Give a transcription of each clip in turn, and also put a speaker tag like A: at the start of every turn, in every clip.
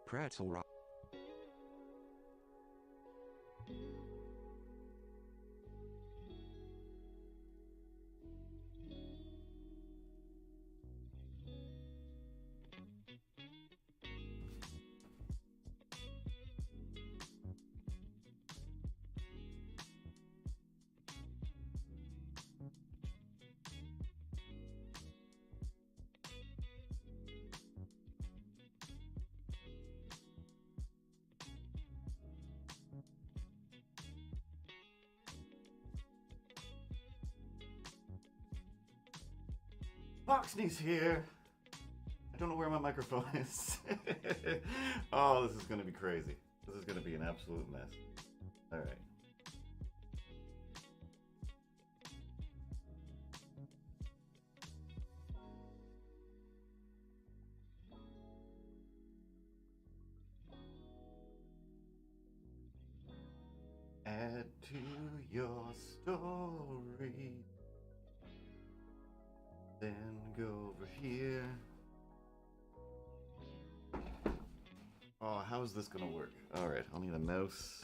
A: Pretzel rock.
B: Boxney's here. I don't know where my microphone is. Oh, this is going to be crazy. This is going to be an absolute mess. All right. Add to your story. Then go over here. Oh, how's this gonna work? Alright, I'll need a mouse.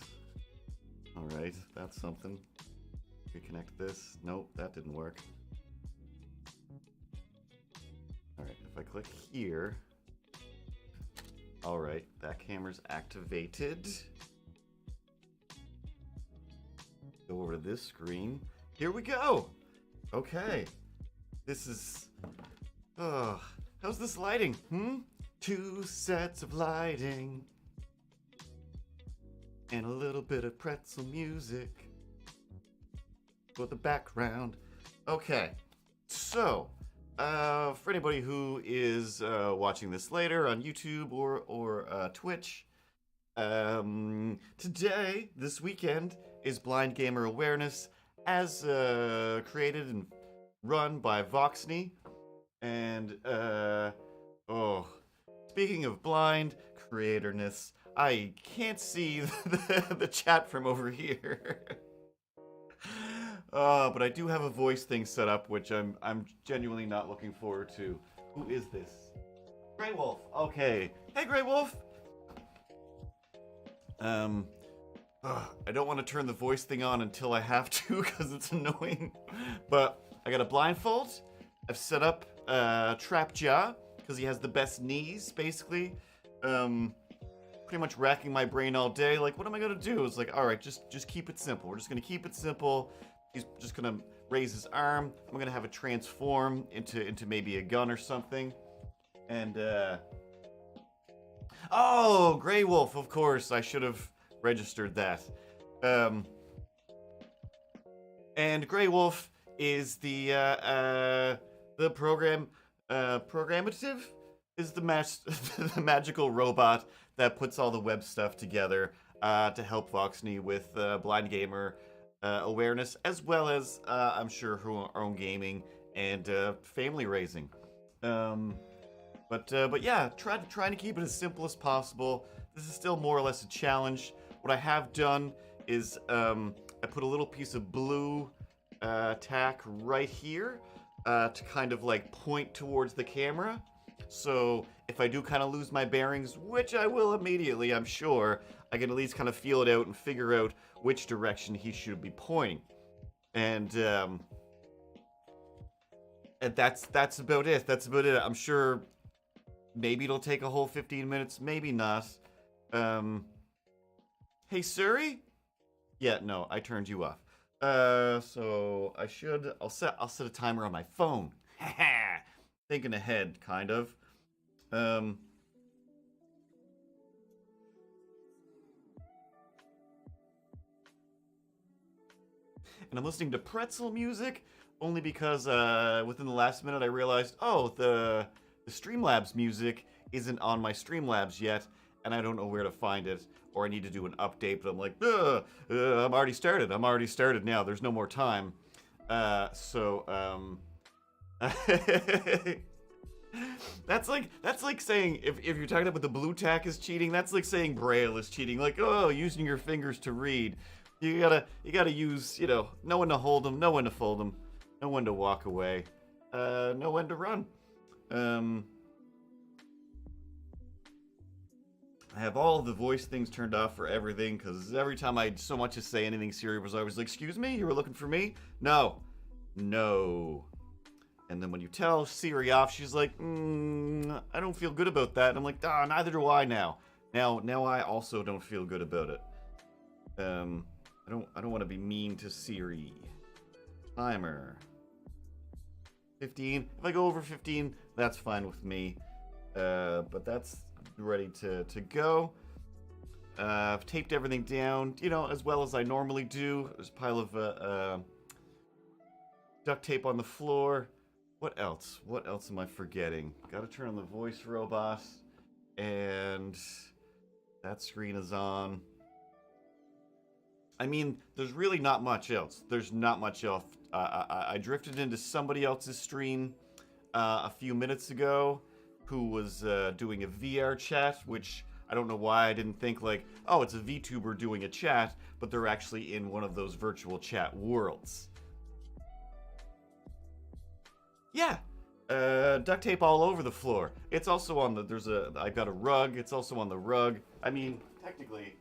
B: Alright, that's something. Reconnect this. Nope, that didn't work. Alright, if I click here. Alright, that camera's activated. Go over to this screen. Here we go! Okay. This is... Oh, how's this lighting? 2 sets of lighting. And a little bit of pretzel music for the background. Okay, so, for anybody who is watching this later on YouTube or Twitch, today, this weekend, is Blind Gamer Awareness, as created and run by Voxney. And speaking of blind creatorness, I can't see the chat from over here. But I do have a voice thing set up, which I'm genuinely not looking forward to. Who is this? Grey Wolf. Okay. Hey, Grey Wolf. I don't want to turn the voice thing on until I have to, because it's annoying. But I got a blindfold. I've set up Trap Jaw, because he has the best knees, basically. Pretty much racking my brain all day. Like, what am I going to do? It's like, all right, just keep it simple. We're just going to keep it simple. He's just going to raise his arm. I'm going to have it transform into maybe a gun or something. And, oh, Grey Wolf, of course. I should have registered that. And Grey Wolf is the programmative is the the magical robot that puts all the web stuff together to help Voxney with blind gamer awareness, as well as I'm sure her own gaming and family raising. But yeah, trying to keep it as simple as possible. This is still more or less a challenge. What I have done is I put a little piece of blue tack right here to kind of like point towards the camera. So if I do kind of lose my bearings, which I will immediately, I'm sure, I can at least kind of feel it out and figure out which direction he should be pointing. And that's about it. That's about it. I'm sure maybe it'll take a whole 15 minutes, maybe not. Hey Suri? Yeah, no, I turned you off. So I'll set a timer on my phone. Haha. Thinking ahead, kind of. And I'm listening to pretzel music only because within the last minute I realized, oh, the Streamlabs music isn't on my Streamlabs yet, and I don't know where to find it, or I need to do an update, but I'm like, I'm already started. I'm already started now. There's no more time. That's like saying if you're talking about the blue tack is cheating, that's like saying Braille is cheating. Like, oh, using your fingers to read. You gotta use, know when to hold them, know when to fold them, know when to walk away, know when to run. I have all the voice things turned off for everything, because every time I so much as say anything, Siri was always like, excuse me, you were looking for me? No. No. And then when you tell Siri off, she's like, I don't feel good about that. And I'm like, neither do I now. Now I also don't feel good about it. I don't want to be mean to Siri. Timer. 15. If I go over 15, that's fine with me. But that's ready to go. I've taped everything down, as well as I normally do. There's a pile of duct tape on the floor. What else? What else am I forgetting? Gotta turn on the voice robot. And that screen is on. I mean, there's really not much else. There's not much else. I drifted into somebody else's stream a few minutes ago who was doing a VR chat, which I don't know why I didn't think like, oh, it's a VTuber doing a chat, but they're actually in one of those virtual chat worlds. Yeah, duct tape all over the floor. It's also on the, I've got a rug, it's also on the rug. I mean, technically,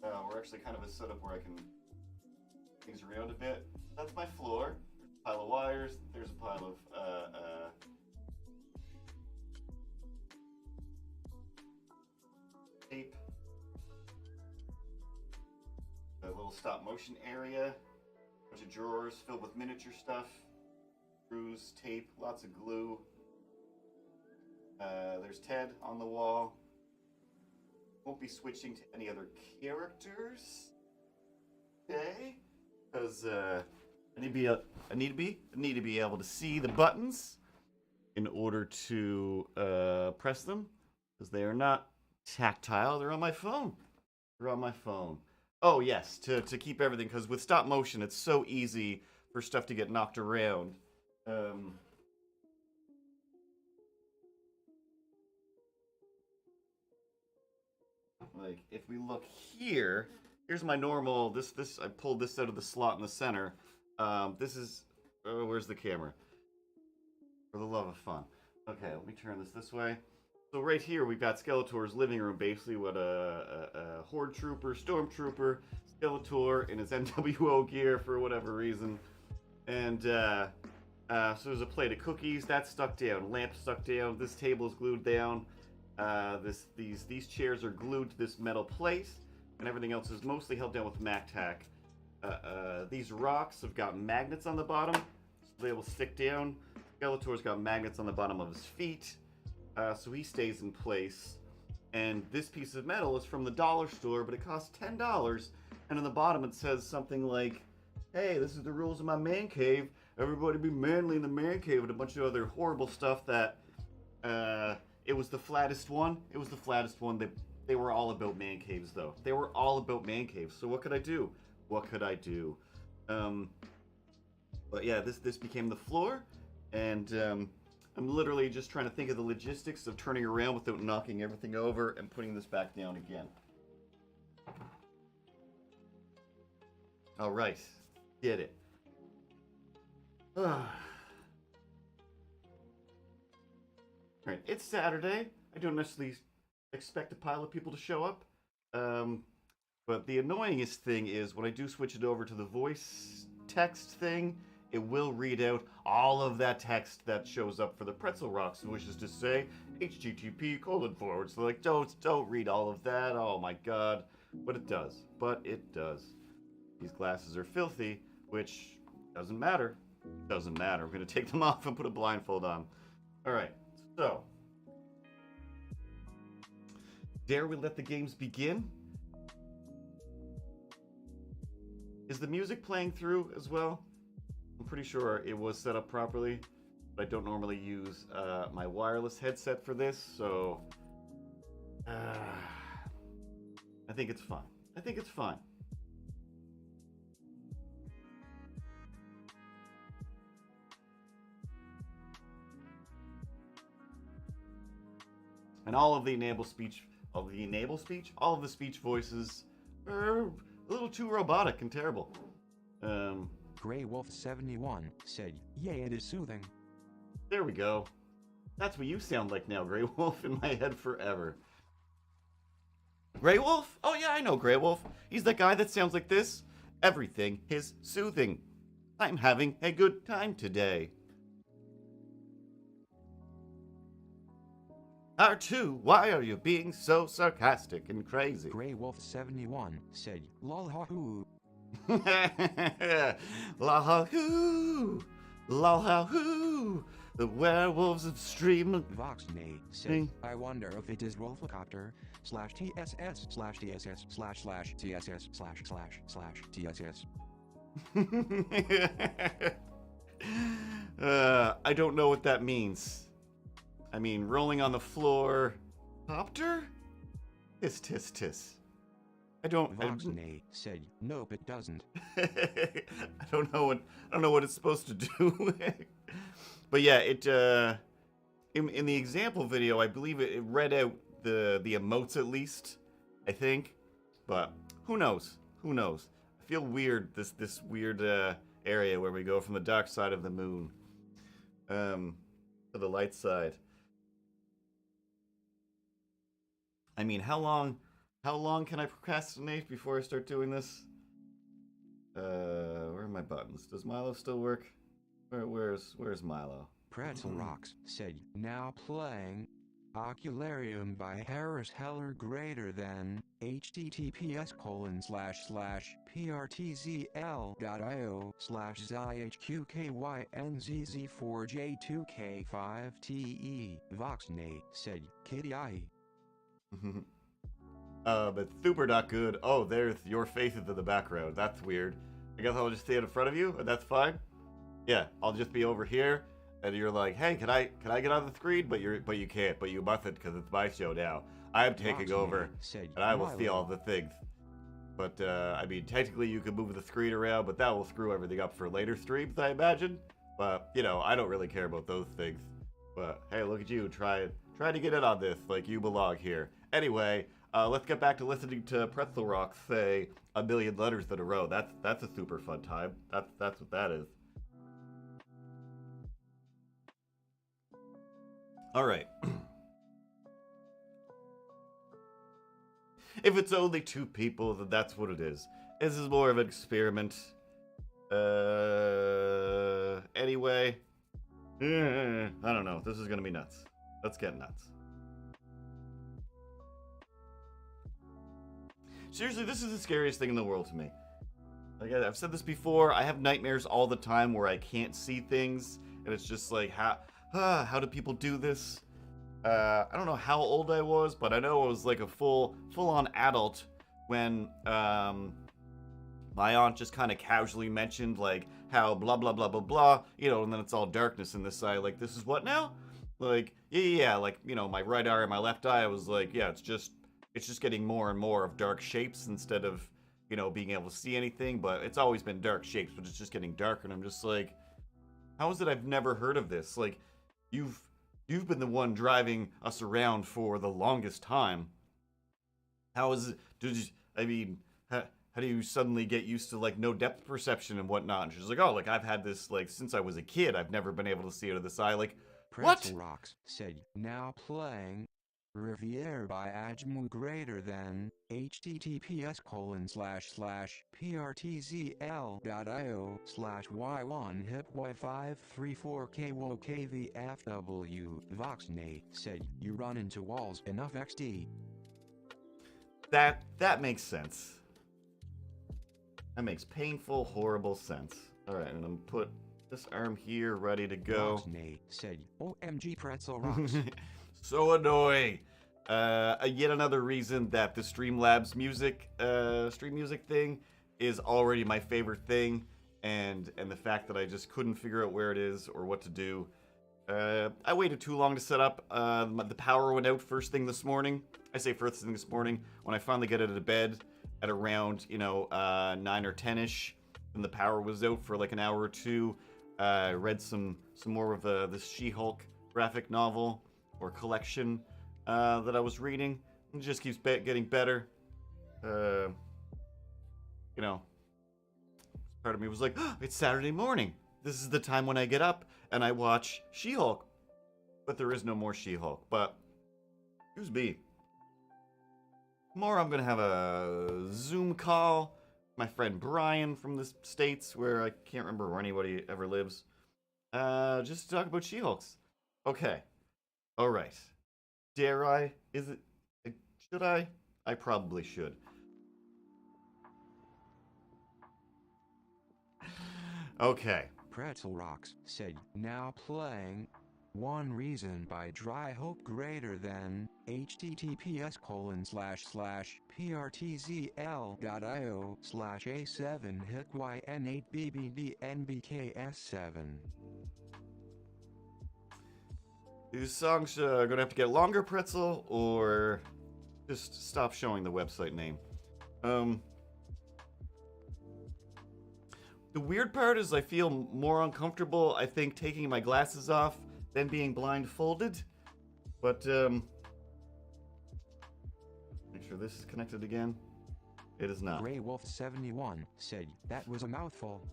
B: we're actually kind of a setup where I can things around a bit. That's my floor. There's a pile of wires, there's a pile of, tape. A little stop motion area. A bunch of drawers filled with miniature stuff. Screws, tape, lots of glue. There's Ted on the wall. Won't be switching to any other characters today, because I need to be able to see the buttons in order to press them, because they are not tactile. They're on my phone. They're on my phone. Oh yes, to keep everything, because with stop motion, it's so easy for stuff to get knocked around. Like if we look here, here's my normal. This I pulled this out of the slot in the center. This is where's the camera? For the love of fun. Okay, let me turn this way. So right here we've got Skeletor's living room, basically with a Horde Trooper, Stormtrooper, Skeletor in his NWO gear for whatever reason, and so there's a plate of cookies that's stuck down, lamp stuck down. This table's glued down. These chairs are glued to this metal plate, and everything else is mostly held down with MacTac. These rocks have got magnets on the bottom, so they will stick down. Skeletor's got magnets on the bottom of his feet, so he stays in place. And this piece of metal is from the dollar store, but it costs $10. And on the bottom it says something like, "Hey, this is the rules of my man cave. Everybody be manly in the man cave," and a bunch of other horrible stuff that. It was the flattest one. It was the flattest one. They were all about man caves, though. They were all about man caves. So what could I do? What could I do? But yeah, this became the floor, and I'm literally just trying to think of the logistics of turning around without knocking everything over and putting this back down again. All right, did it. Alright, it's Saturday. I don't necessarily expect a pile of people to show up. But the annoyingest thing is when I do switch it over to the voice text thing, it will read out all of that text that shows up for the Pretzel Rocks, which is to say http:// So like, don't read all of that. Oh my god. But it does. But it does. These glasses are filthy, which doesn't matter. Doesn't matter. I'm gonna take them off and put a blindfold on. Alright. So, dare we let the games begin? Is the music playing through as well? I'm pretty sure it was set up properly, but I don't normally use my wireless headset for this, so I think it's fine. I think it's fine. And all of the speech voices are a little too robotic and terrible.
A: Grey Wolf 71 said, "Yay, it is soothing."
B: There we go. That's what you sound like now, Grey Wolf, in my head forever. Grey Wolf? Oh yeah, I know Grey Wolf. He's the guy that sounds like this. Everything is soothing. I'm having a good time today. R2, why are you being so sarcastic and crazy?
A: Grey Wolf 71 said, lol ha hoo.
B: La ha hoo, la ha hoo. The werewolves of Stream.
A: Voxnay said, I wonder if it is Wolfcopter /TSS/TSS/TSS/TSS.
B: I don't know what that means. I mean, rolling on the floor. Copter? Tis, tis, tis. I don't.
A: Voxnay said, nope, it doesn't.
B: I don't know what it's supposed to do. But yeah, it in the example video, I believe it read out the emotes at least, I think. But who knows? Who knows? I feel weird this weird area where we go from the dark side of the moon to the light side. I mean, how long can I procrastinate before I start doing this? Where are my buttons? Does Milo still work? Where's Milo?
A: Pretzel Rocks said, now playing Ocularium by Harris Heller greater than https://prtzl.io/zhqkynzz4j2k5te. Voxnay said, kitty eye.
B: But super not good. Oh, there's your face into the background. That's weird. I guess I'll just stay in front of you, and that's fine. Yeah, I'll just be over here, and you're like, hey, can I get on the screen? But you can't. But you mustn't because it's my show now. I'm taking over, and I will see all the things. But I mean, technically you could move the screen around, but that will screw everything up for later streams, I imagine. But you know, I don't really care about those things. But hey, look at you, try to get in on this like you belong here. Anyway, let's get back to listening to Pretzel Rock say a million letters in a row. That's a super fun time. That's what that is. All right. If it's only two people, then that's what it is. This is more of an experiment. Anyway. I don't know. This is gonna be nuts. Let's get nuts. Seriously, this is the scariest thing in the world to me. Like I've said this before, I have nightmares all the time where I can't see things, and it's just like, how do people do this? I don't know how old I was, but I know I was like a full-on adult when my aunt just kind of casually mentioned like how blah blah blah blah blah, you know, and then it's all darkness in this eye. Like, this is what now? Like, yeah, like, you know, my right eye and my left eye. I was like, yeah, it's just getting more and more of dark shapes instead of, you know, being able to see anything. But it's always been dark shapes, but it's just getting darker, and I'm just like, how is it I've never heard of this? Like, you've been the one driving us around for the longest time. How is it? How do you suddenly get used to like no depth perception and whatnot? And she's like, oh, like I've had this like since I was a kid. I've never been able to see out of this eye. Like,
A: Pretzel
B: what?
A: Rocks said, now playing Riviere by Ajmu greater than https://prtzel.io/y1hipy534kwokvfw. Voxnay said, you run into walls enough XD.
B: That makes sense. That makes painful, horrible sense. All right, and I'm put this arm here, ready to go.
A: Voxnay said, OMG Pretzel Rocks.
B: So annoying. Yet another reason that the Streamlabs music, stream music thing is already my favorite thing, and the fact that I just couldn't figure out where it is or what to do. I waited too long to set up. The power went out first thing this morning. I say first thing this morning. When I finally got out of bed at around, 9 or 10ish, and the power was out for like an hour or two. I read some more of this She-Hulk graphic novel or collection that I was reading. It just keeps getting better. Part of me was like, oh, it's Saturday morning. This is the time when I get up and I watch She-Hulk. But there is no more She-Hulk. But, who's me? Tomorrow I'm going to have a Zoom call. My friend Brian from the States, where I can't remember where anybody ever lives. Just to talk about She-Hulks. Okay. All right. Dare I? Is it? Should I? I probably should. Okay.
A: Pretzel Rocks said, now playing One Reason by Dry Hope greater than https://prtzl.io/a7hicyn8bbdnbks7.
B: These songs are going to have to get longer, Pretzel, or just stop showing the website name. The weird part is I feel more uncomfortable, I think, taking my glasses off than being blindfolded. But, make sure this is connected again. It is not.
A: Grey Wolf 71 said, that was a mouthful.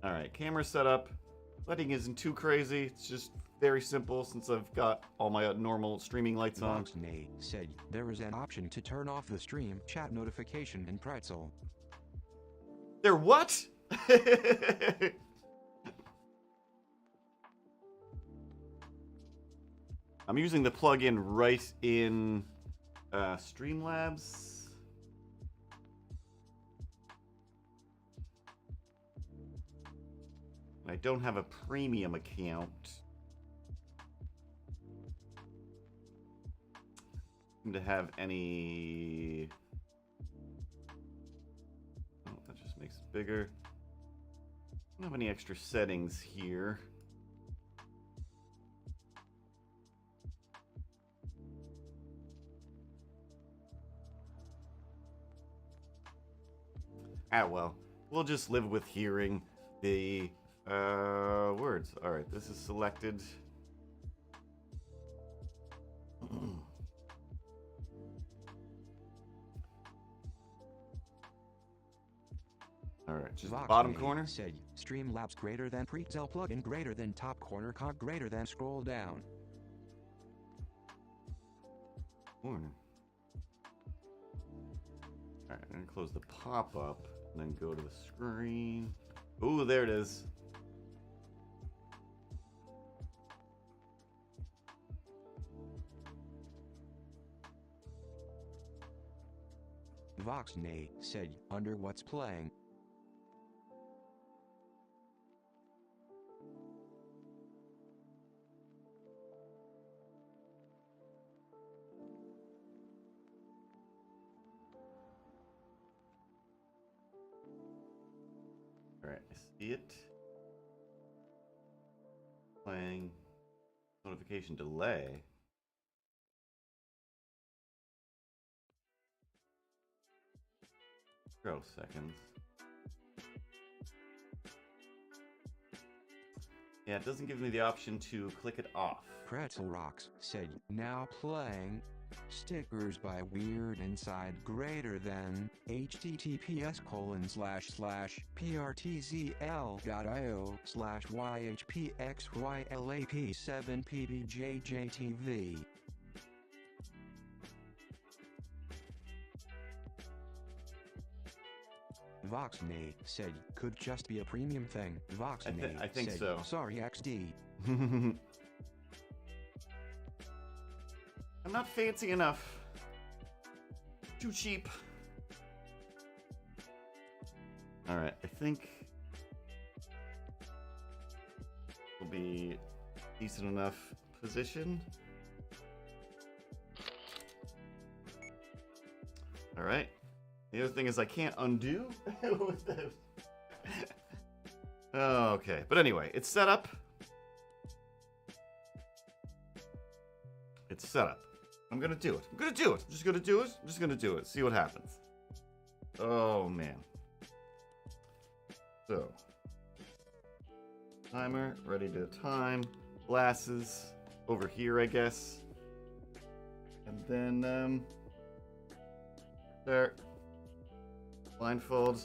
B: Alright, camera setup. Lighting isn't too crazy. It's just very simple since I've got all my normal streaming lights on.
A: Voxnay said, there is an option to turn off the stream chat notification in Pretzel.
B: There what? I'm using the plugin right in Streamlabs. I don't have a premium account. To have any... Oh, that just makes it bigger. I don't have any extra settings here. Ah, well. We'll just live with hearing the words. Alright, this is selected. Alright, just the bottom corner.
A: Said, Streamlabs greater than Pretzel plugin greater than top corner cog greater than scroll down.
B: Corner. Alright, I'm gonna close the pop-up and then go to the screen. Ooh, there it is.
A: Voxnay said, under what's playing.
B: Alright, I see it. Playing notification delay. Seconds. Yeah, it doesn't give me the option to click it off.
A: Pretzel Rocks said, now playing stickers by Weird Inside greater than https://prtzl.io/yhpxylap7pbjjtv. Voxnay said, could just be a premium thing. Voxnay
B: I think
A: said,
B: so.
A: Sorry XD.
B: I'm not fancy enough. Too cheap. Alright, I think will be decent enough position. Alright. The other thing is I can't undo with this. Okay, but anyway, it's set up. It's set up. I'm gonna do it. I'm gonna do it. I'm just gonna do it. I'm just gonna do it. See what happens. Oh, man. So. Timer, ready to time. Glasses. Over here, I guess. And then, there. Blindfolds.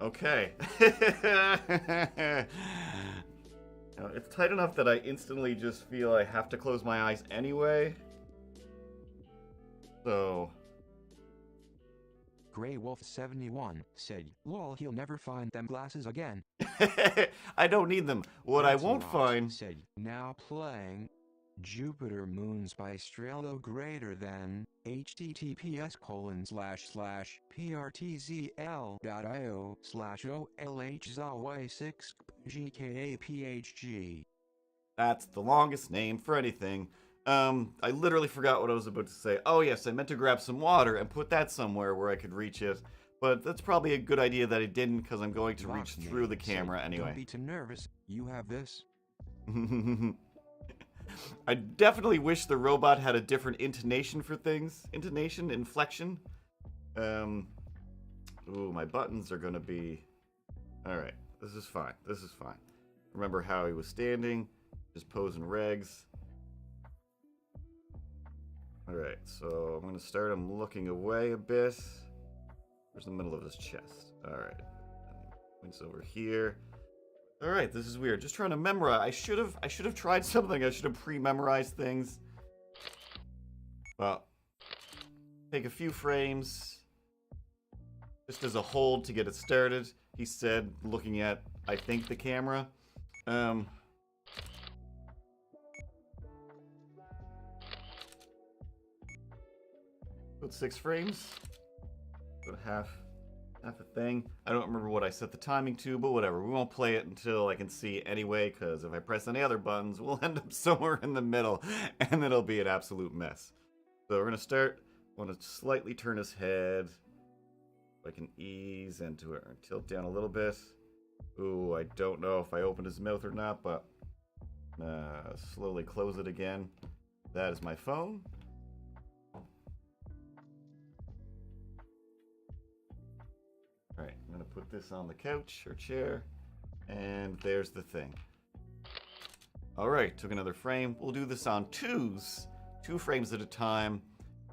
B: Okay. It's tight enough that I instantly just feel I have to close my eyes anyway. So...
A: Grey Wolf 71 said, "Lol, he'll never find them glasses again."
B: I don't need them. What I won't find...
A: said, "Now playing Jupiter Moons by Strelo greater than https://prtzl.io/olhzawy6 gkaphg."
B: That's the longest name for anything. I literally forgot what I was about to say. Oh yes, I meant to grab some water and put that somewhere where I could reach it. But that's probably a good idea that I didn't, because I'm going to reach through the camera anyway.
A: Don't be too nervous. You have this.
B: I definitely wish the robot had a different intonation for things. Intonation, inflection. Ooh, my buttons are gonna be... Alright, this is fine. This is fine. Remember how he was standing. Just posing regs. Alright, so I'm gonna start him looking away a bit. Where's the middle of his chest? Alright. Points over here. Alright, this is weird. Just trying to memorize. I should have tried something. I should have pre-memorized things. Well, take a few frames. Just as a hold to get it started. He said, looking at, I think, the camera. About 6 frames. About half a thing. I don't remember what I set the timing to, but whatever. We won't play it until I can see anyway, because if I press any other buttons, we'll end up somewhere in the middle, and it'll be an absolute mess. So we're going to start. I want to slightly turn his head. So I can ease into it, or tilt down a little bit. Ooh, I don't know if I opened his mouth or not, but slowly close it again. That is my phone. Alright, I'm going to put this on the couch or chair, and there's the thing. Alright, took another frame. We'll do this on 2s, 2 frames at a time.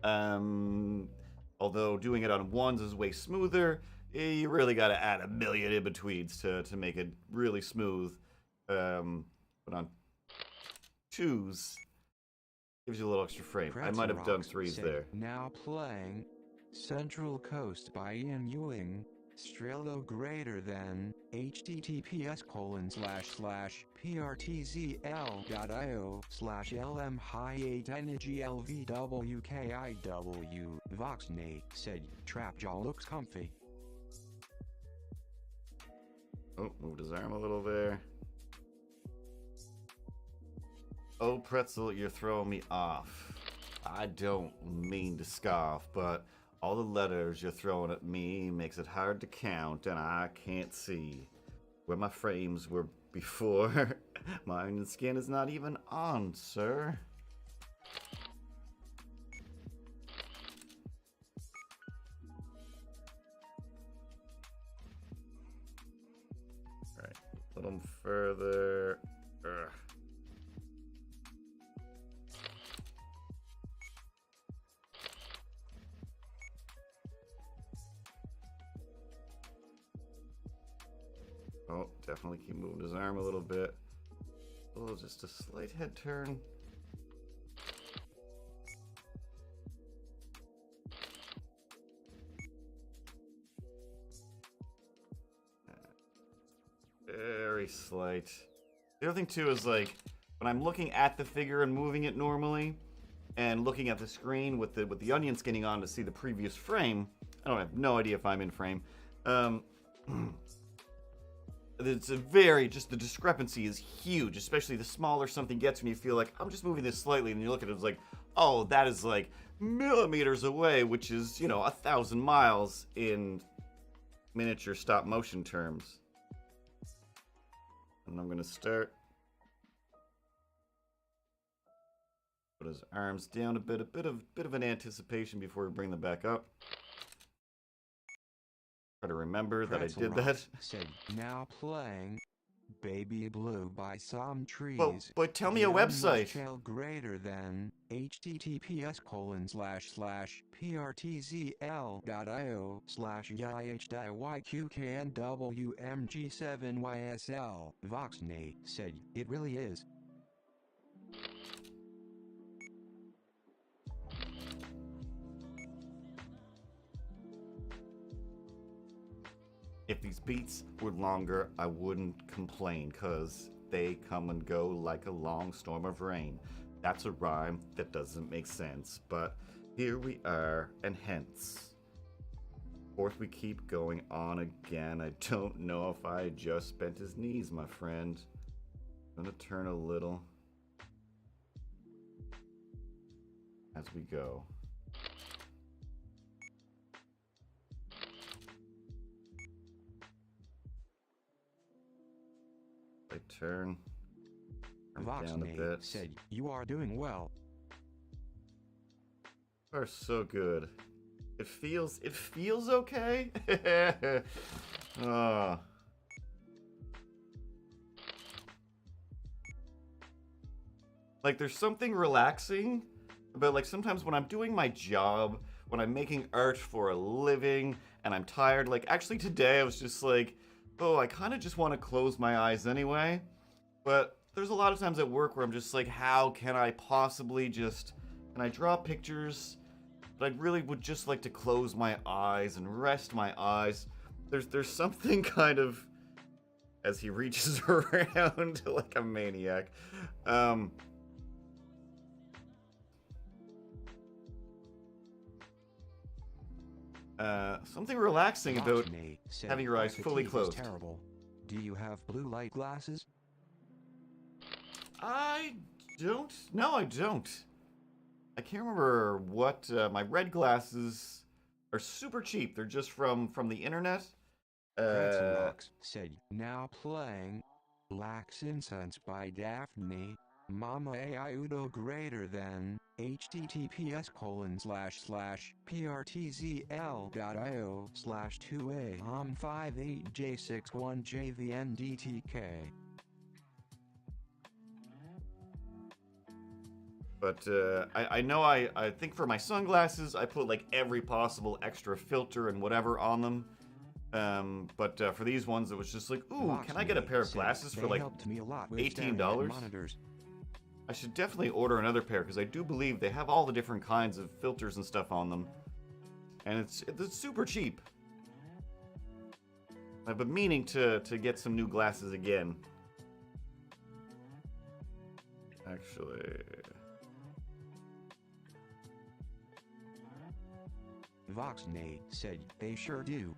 B: Although doing it on 1s is way smoother, you really got to add a million in-betweens to make it really smooth. But on 2s, gives you a little extra frame. I might have done 3s there.
A: Now playing Central Coast by Ian Ewing. Strelo greater than https://prtz.io/lm-high-8-energy-lvwkiw. Voxnate said, "Trapjaw looks comfy."
B: Oh, moved his arm a little there. Oh, Pretzel, you're throwing me off. I don't mean to scoff, but all the letters you're throwing at me makes it hard to count, and I can't see where my frames were before. My onion skin is not even on, sir. Alright, a little further. Ugh. Oh, definitely keep moving his arm a little bit. Oh, just a slight head turn. Very slight. The other thing too is like when I'm looking at the figure and moving it normally, and looking at the screen with the onion skinning on to see the previous frame. I don't have no idea if I'm in frame. It's a just the discrepancy is huge, especially the smaller something gets when you feel like, I'm just moving this slightly, and you look at it, it's like, oh, that is like millimeters away, which is, 1,000 miles in miniature stop motion terms. And I'm going to start. Put his arms down a bit of an anticipation before we bring them back up. Try to remember that I did that.
A: Said, "Now playing Baby blue by some
B: Well,
A: trees.
B: but tell me a
A: GM
B: website.
A: shell greater than https://prtzel.io/yihyqknwmg7ysl. Voxnay said, it really is.
B: If these beats were longer, I wouldn't complain, cause they come and go like a long storm of rain. That's a rhyme that doesn't make sense, but here we are, and hence. Forth we keep going on again. I don't know if I just bent his knees, my friend. I'm gonna turn a little as we go. I turn down a bit.
A: Said, you are doing well.
B: You are so good. It feels okay. Oh. Like there's something relaxing about like sometimes when I'm doing my job, when I'm making art for a living and I'm tired, like actually today I was just like, oh, I kind of just want to close my eyes anyway. But there's a lot of times at work where I'm just like, how can I possibly just, can I draw pictures? But I really would just like to close my eyes and rest my eyes. There's something kind of, as he reaches around like a maniac. Something relaxing about having your eyes fully closed.
A: Terrible. Do you have blue light glasses?
B: I don't. No, I don't. I can't remember what my red glasses are super cheap. They're just from the internet.
A: Rocks said, now playing Lax Incense by Daphne. Mama AI Udo greater than https://prtzel.io/2a58j61jvndtk.
B: But I know I think for my sunglasses I put like every possible extra filter and whatever on them. But for these ones it was just like, ooh, can I get a pair of glasses for like $18? I should definitely order another pair because I do believe they have all the different kinds of filters and stuff on them. And it's super cheap. I've been meaning to get some new glasses again. Actually...
A: Voxnay said, they sure do.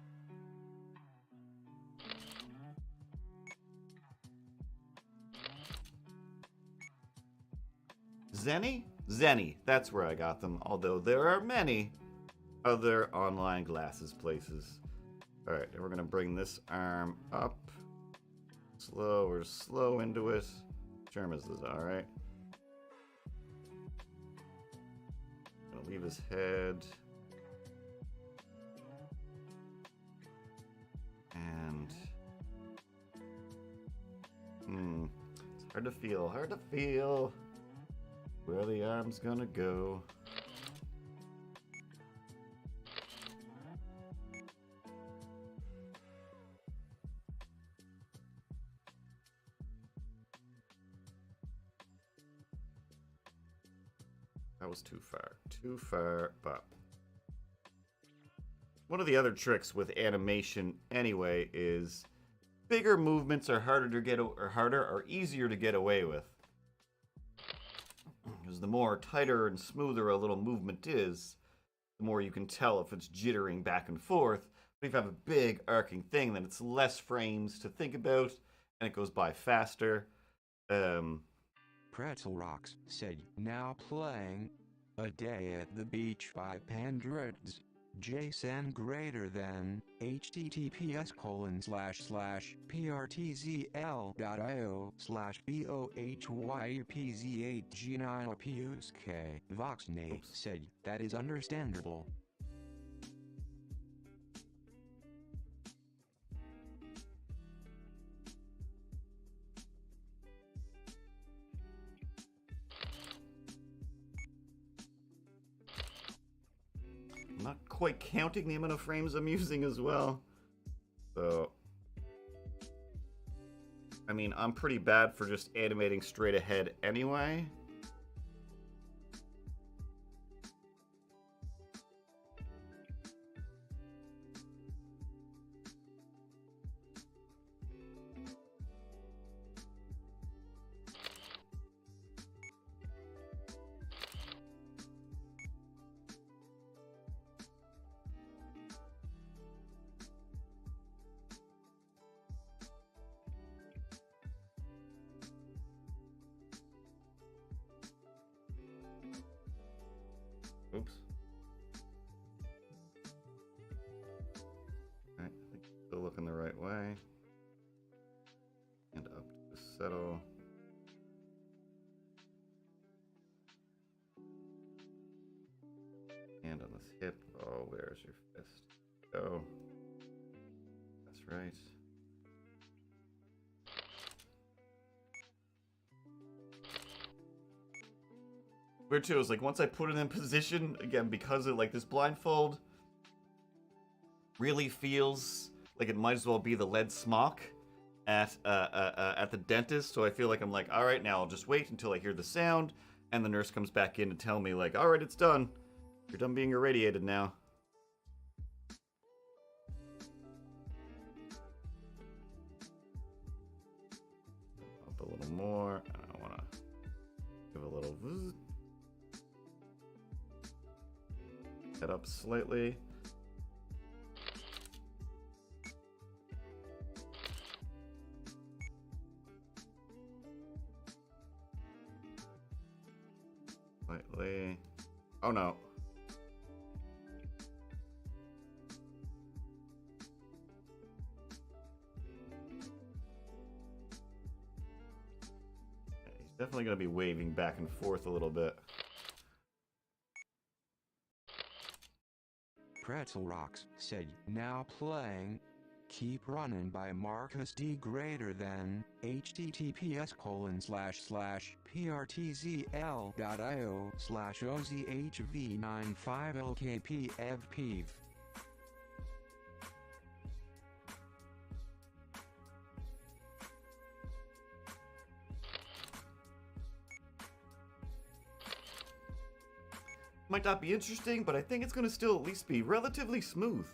B: Zenny? Zenny, that's where I got them, although there are many other online glasses places. Alright, and we're gonna bring this arm up. We're slow into it. Term is this, alright. Gonna leave his head. And... it's hard to feel, where the arm's gonna go. That was too far, but one of the other tricks with animation anyway is bigger movements are easier to get away with. Because the more tighter and smoother a little movement is, the more you can tell if it's jittering back and forth. But if you have a big arcing thing, then it's less frames to think about, and it goes by faster.
A: Pretzel Rocks said, now playing A Day at the Beach by Pandreds. JSON greater than https://prtzel.io/bohypz8g9pusk. Voxnay said, that is understandable.
B: not quite counting the amount of frames I'm using as well. So, I mean, I'm pretty bad for just animating straight ahead anyway. Oops. Alright, I think still looking the right way. And up to settle. Hand on this hip. Oh, where's your fist? Go. That's right. Weird too, is like once I put it in position, again, because of like this blindfold really feels like it might as well be the lead smock at the dentist. So I feel like I'm like, all right, now I'll just wait until I hear the sound, and the nurse comes back in to tell me like, all right, it's done. You're done being irradiated now. Up a little more. I want to give a little head up slightly. Slightly. Oh no. He's definitely going to be waving back and forth a little bit.
A: Pretzel Rocks said, now playing Keep Running by Marcus D greater than https://prtzl.io/ozhv95lkpevpeeve.
B: Might not be interesting, but I think it's going to still at least be relatively smooth.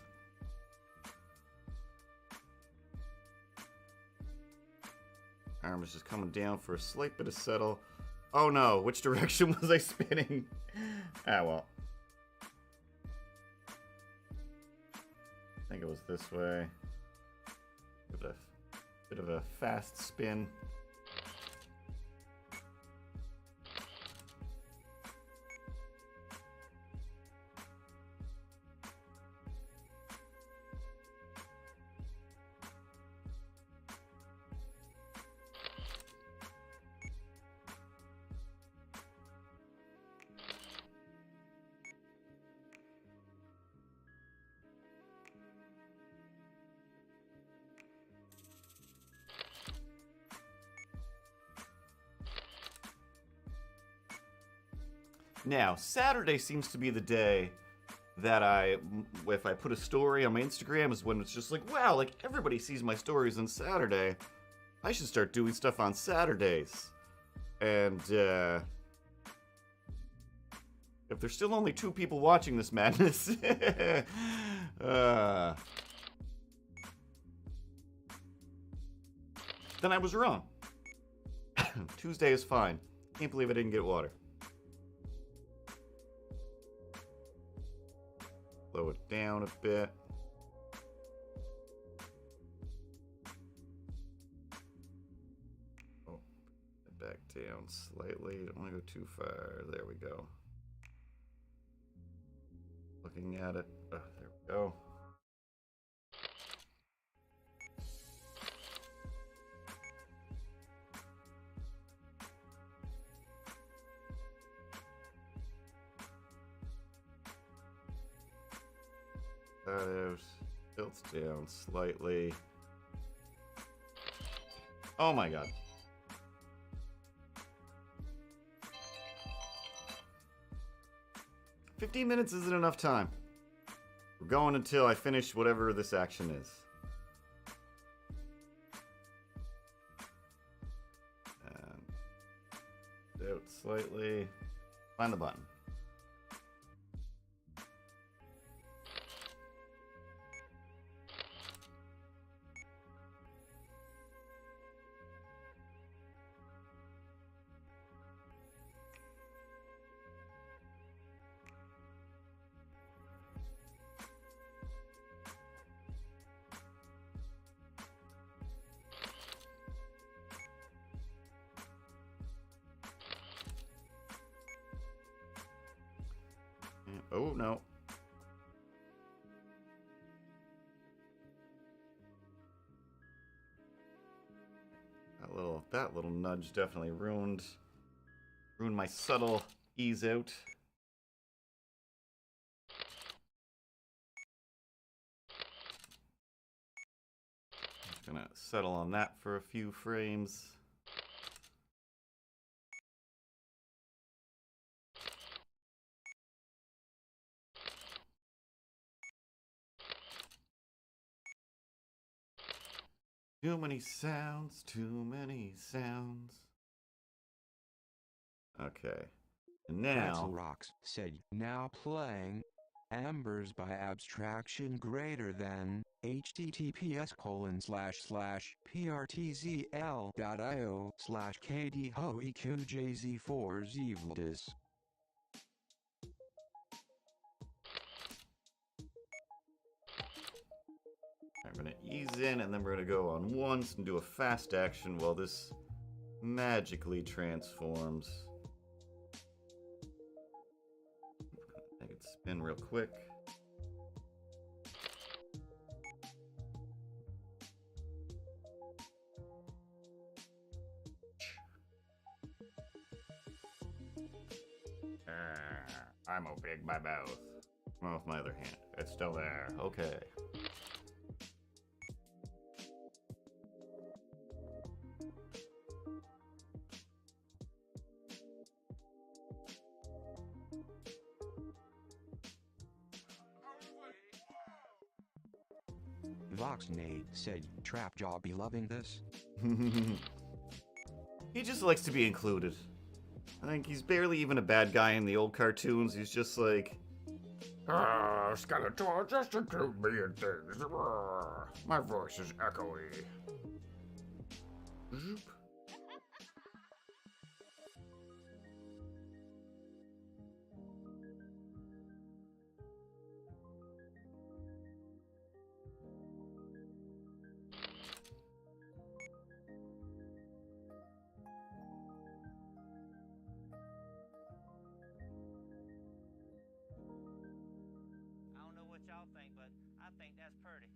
B: Arm is just coming down for a slight bit of settle. Oh no, which direction was I spinning? Ah, well. I think it was this way. Give it a bit of a fast spin. Now, Saturday seems to be the day that if I put a story on my Instagram, is when it's just like, wow, like everybody sees my stories on Saturday. I should start doing stuff on Saturdays. And, if there's still only 2 people watching this madness, then I was wrong. Tuesday is fine. Can't believe I didn't get water. Slow it down a bit. Oh, back down slightly. Don't want to go too far. There we go. Looking at it. Oh, there we go. Out, tilts down slightly. Oh my god. "15 minutes isn't enough time." We're going until I finish whatever this action is. And out slightly. Find the button. Oh, no. That little nudge definitely ruined my subtle ease out. Just gonna settle on that for a few frames. Too many sounds, too many sounds. Okay. And now...
A: Rocks said, now playing Ambers by Abstraction greater than https://prtzl.io/kdhoeqjz4zevldis.
B: I'm going to ease in, and then we're going to go on once and do a fast action while this magically transforms. Make it spin real quick. I'm opening my mouth. Well, with my other hand. It's still there. Okay.
A: Voxnade said, Trapjaw be loving this?
B: He just likes to be included. I think he's barely even a bad guy in the old cartoons. He's just like, Skeletor, just include me in things. My voice is echoey. Zoop.
C: Y'all think, but I think that's pretty.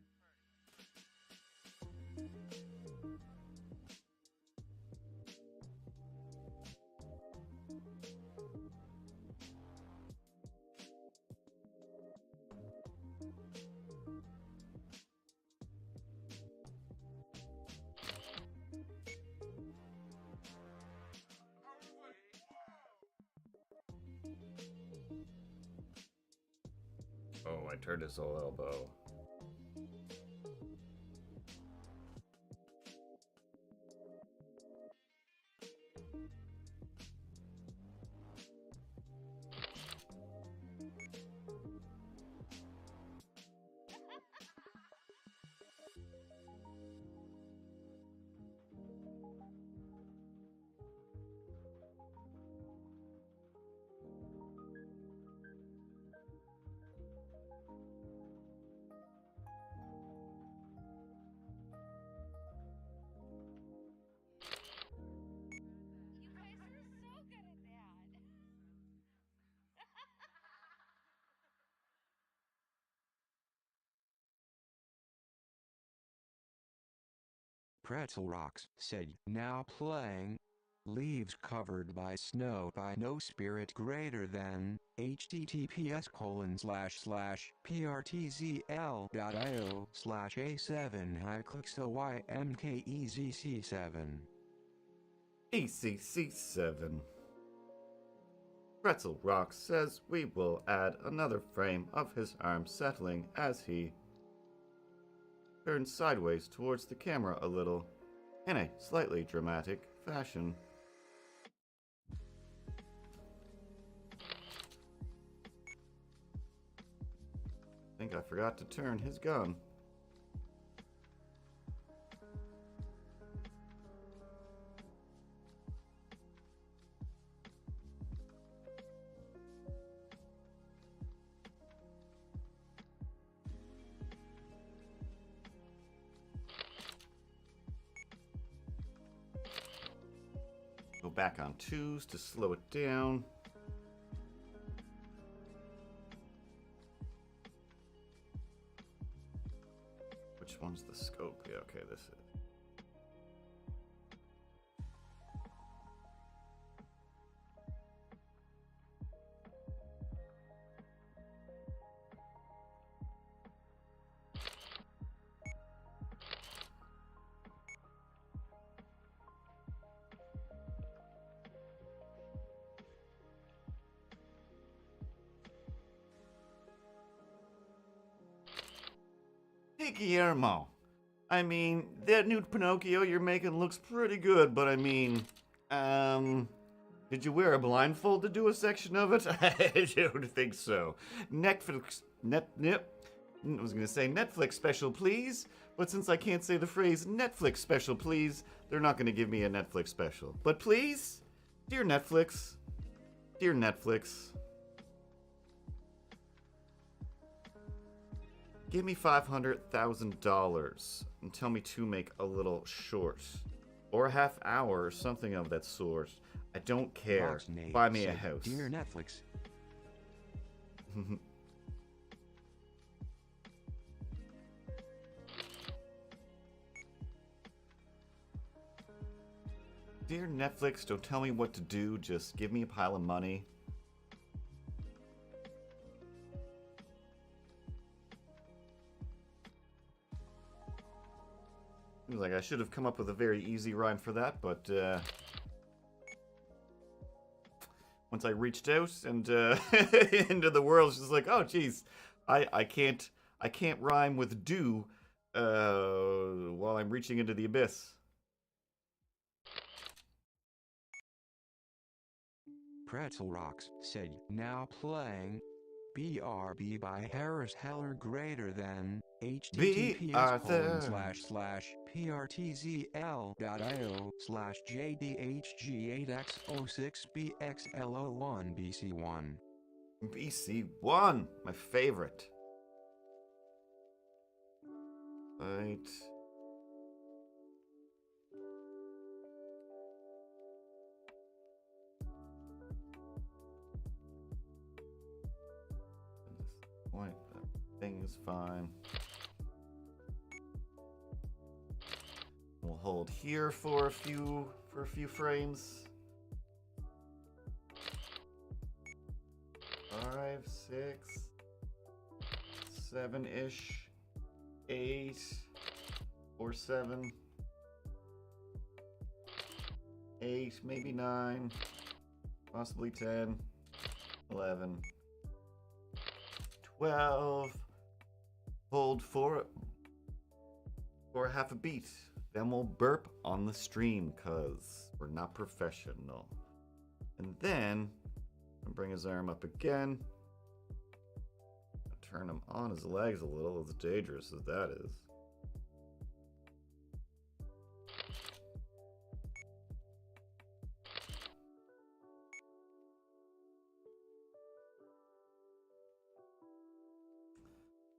B: Oh, I turned his whole elbow.
A: Pretzel Rocks said, now playing Leaves Covered by Snow by No Spirit greater than https://prtzl.io/a7hiclixoymkezc7.
B: ACC7. Pretzel Rock says we will add another frame of his arm settling as he turns sideways towards the camera a little, in a slightly dramatic fashion. I think I forgot to turn his gun. Go back on 2s to slow it down. Which one's the scope? Yeah, okay, this is. Hey, Guillermo. I mean, that new Pinocchio you're making looks pretty good, but I mean, did you wear a blindfold to do a section of it? I don't think so. Netflix, I was gonna say Netflix special, please, but since I can't say the phrase Netflix special, please, they're not gonna give me a Netflix special. But please, dear Netflix, give me $500,000 and tell me to make a little short. Or a half hour or something of that sort. I don't care. Buy me a house.
A: Dear Netflix.
B: Dear Netflix, don't tell me what to do. Just give me a pile of money. Seems like I should have come up with a very easy rhyme for that, but once I reached out and into the world, it's just like, oh, geez, I can't rhyme with do while I'm reaching into the abyss.
A: Pretzel Rocks said, now playing BRB by Harris Heller greater than https://prtzel.io/jdhg8x06bxlo1bc1.
B: BC1, my favorite. Right. Point, thing is fine. We'll hold here for a few frames. 5, 6, 7-ish, 8 or 7, 8, maybe 9, possibly 10, 11, 12. Hold for half a beat. Then we'll burp on the stream, cause we're not professional. And then I'll bring his arm up again. Turn him on his legs a little, as dangerous as that is.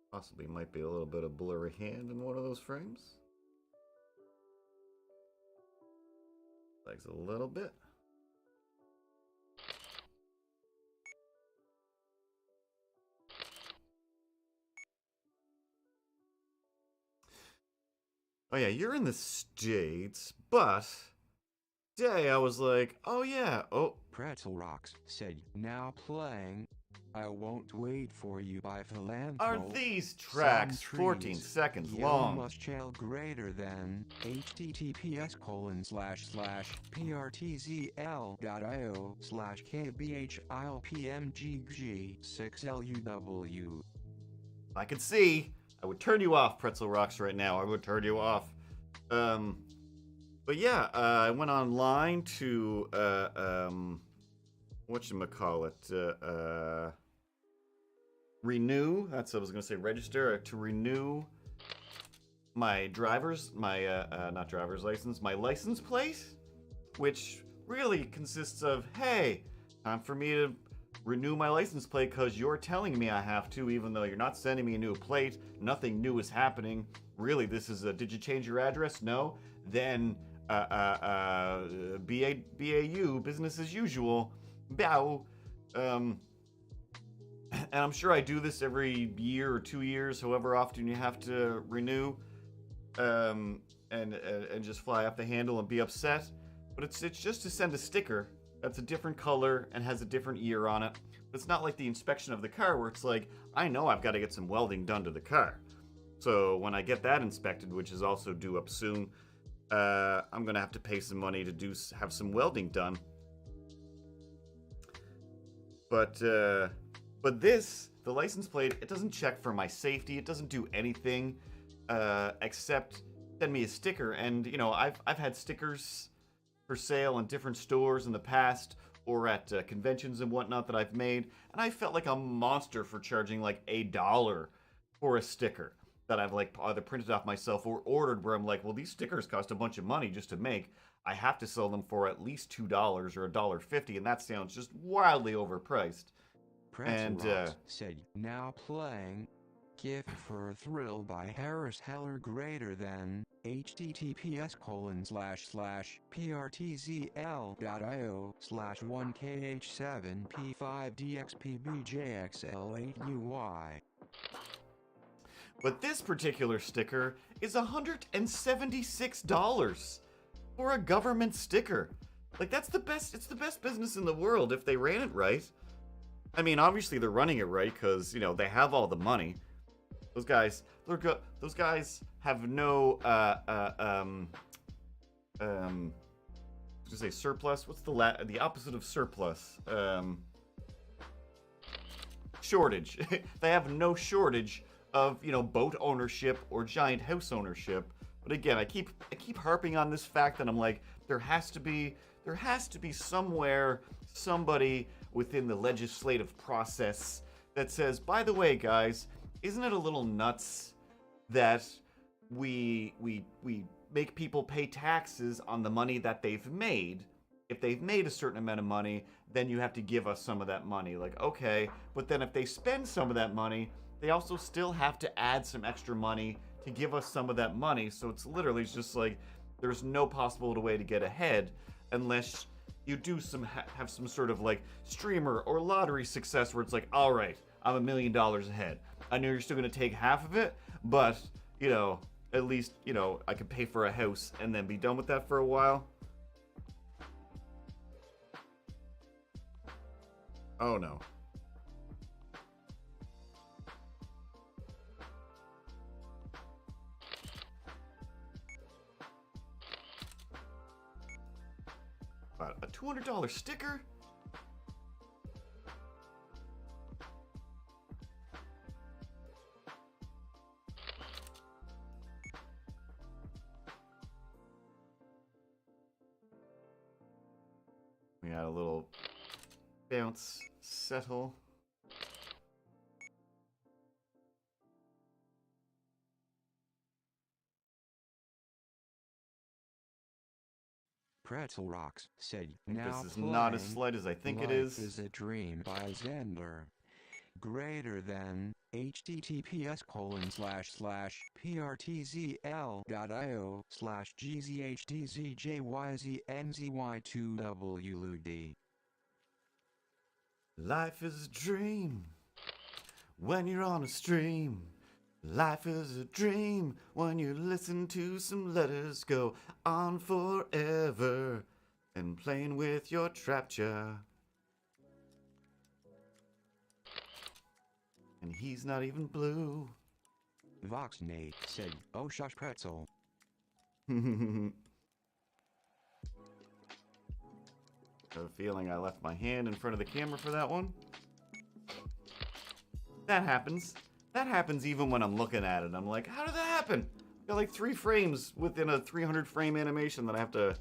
B: Possibly might be a little bit of blurry hand in one of those frames. Legs a little bit. Oh yeah, you're in the States, but today I was like, oh yeah, oh.
A: Pretzel Rocks said, now playing I Won't Wait For You by
B: Are
A: Philanthrope.
B: these tracks
A: Some
B: 14
A: trees.
B: seconds
A: You
B: long?
A: must shall greater than https://prtzl.io/kbhilpmgg6luw.
B: If I could see, I would turn you off, Pretzel Rocks, right now. I would turn you off. But yeah, I went online to, whatchamacallit, renew, that's what I was going to say, register, to renew my not driver's license, my license plate, which really consists of, hey, time for me to renew my license plate because you're telling me I have to, even though you're not sending me a new plate. Nothing new is happening. Really, this is a, did you change your address? No? Then, BAU, business as usual. Bow. And I'm sure I do this every year or 2 years, however often you have to renew, and just fly off the handle and be upset. But it's just to send a sticker that's a different color and has a different year on it. But it's not like the inspection of the car where it's like, I know I've got to get some welding done to the car. So when I get that inspected, which is also due up soon, I'm gonna have to pay some money to have some welding done. But this, the license plate, it doesn't check for my safety. It doesn't do anything except send me a sticker. And you know, I've had stickers for sale in different stores in the past, or at conventions and whatnot that I've made, and I felt like a monster for charging like $1 for a sticker that I've like either printed off myself or ordered, where I'm like, well, these stickers cost a bunch of money just to make. I have to sell them for at least $2 or $1.50, and that sounds just wildly overpriced.
A: Pretzel Rocks said, now playing Gift for a Thrill by Harris Heller greater than https://prtzel.io/1kh7p5dxpbjxl8uy.
B: But this particular sticker is $176 for a government sticker. Like, that's the best, it's the best business in the world if they ran it right. I mean, obviously they're running it right because, you know, they have all the money. Those guys, those guys have no, just say surplus. What's the opposite of surplus? Shortage. They have no shortage of, you know, boat ownership or giant house ownership. But again, I keep harping on this fact that I'm like, there has to be somewhere somebody within the legislative process that says, by the way, guys, isn't it a little nuts that we make people pay taxes on the money that they've made? If they've made a certain amount of money, then you have to give us some of that money. Like, okay, but then if they spend some of that money, they also still have to add some extra money to give us some of that money. So it's literally just like, there's no possible way to get ahead unless you do have some sort of like streamer or lottery success where it's like, all right, I'm $1 million ahead. I know you're still going to take half of it, but, you know, at least, you know, I could pay for a house and then be done with that for a while. Oh, no. About a $200 sticker? We got a little bounce settle.
A: Pretzel Rocks said, now
B: This is not as slight as I think it is.
A: Life is a Dream by Zendler greater than https://prtzl.io/gzhdczjyznzy2wlud.
B: Life is a dream when you're on a stream. Life is a dream when you listen to some letters go on forever and playing with your trap jar. And he's not even blue.
A: Voxnate said, "Oh shush pretzel."
B: I have a feeling I left my hand in front of the camera for that one. That happens. That happens even when I'm looking at it. I'm like, how did that happen? Got like 3 frames within a 300 frame animation that I have to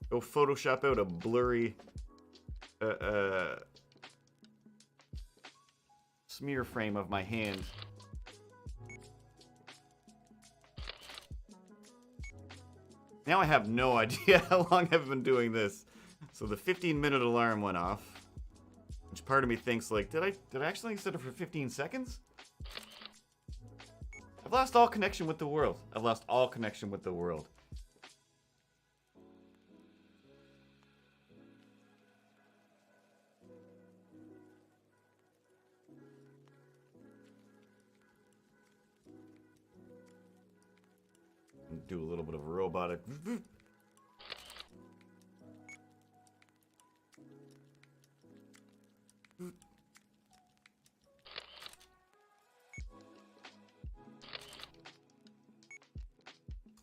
B: go Photoshop out a blurry smear frame of my hand. Now I have no idea how long I've been doing this. So the 15-minute alarm went off, which part of me thinks like, did I actually set it for 15 seconds? I've lost all connection with the world. I've lost all connection with the world. Do a little bit of a robotic.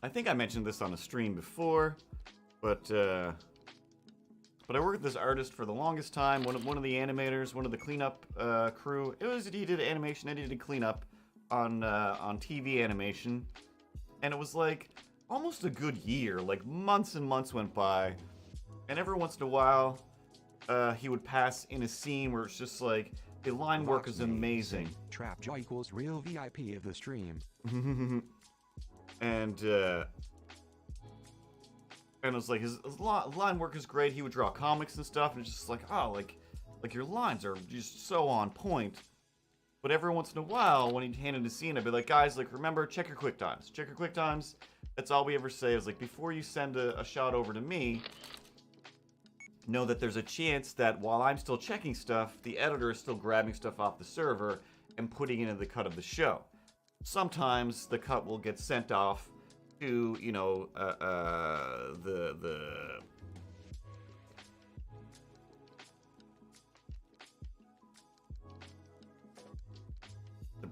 B: I think I mentioned this on a stream before, but I worked with this artist for the longest time. One of the animators, one of the cleanup crew. He did animation and he did cleanup on TV animation, and it was like almost a good year. Like months and months went by, and every once in a while, he would pass in a scene where it's just like the line work is amazing.
A: Trapjaw equals real VIP of the stream.
B: And it was like his line work is great. He would draw comics and stuff, and it's just like, oh, like your lines are just so on point. But every once in a while, when he'd hand in a scene, I'd be like, guys, like, remember, check your quick times. Check your quick times. That's all we ever say is like, before you send a shot over to me, know that there's a chance that while I'm still checking stuff, the editor is still grabbing stuff off the server and putting it into the cut of the show. Sometimes the cut will get sent off to, you know, the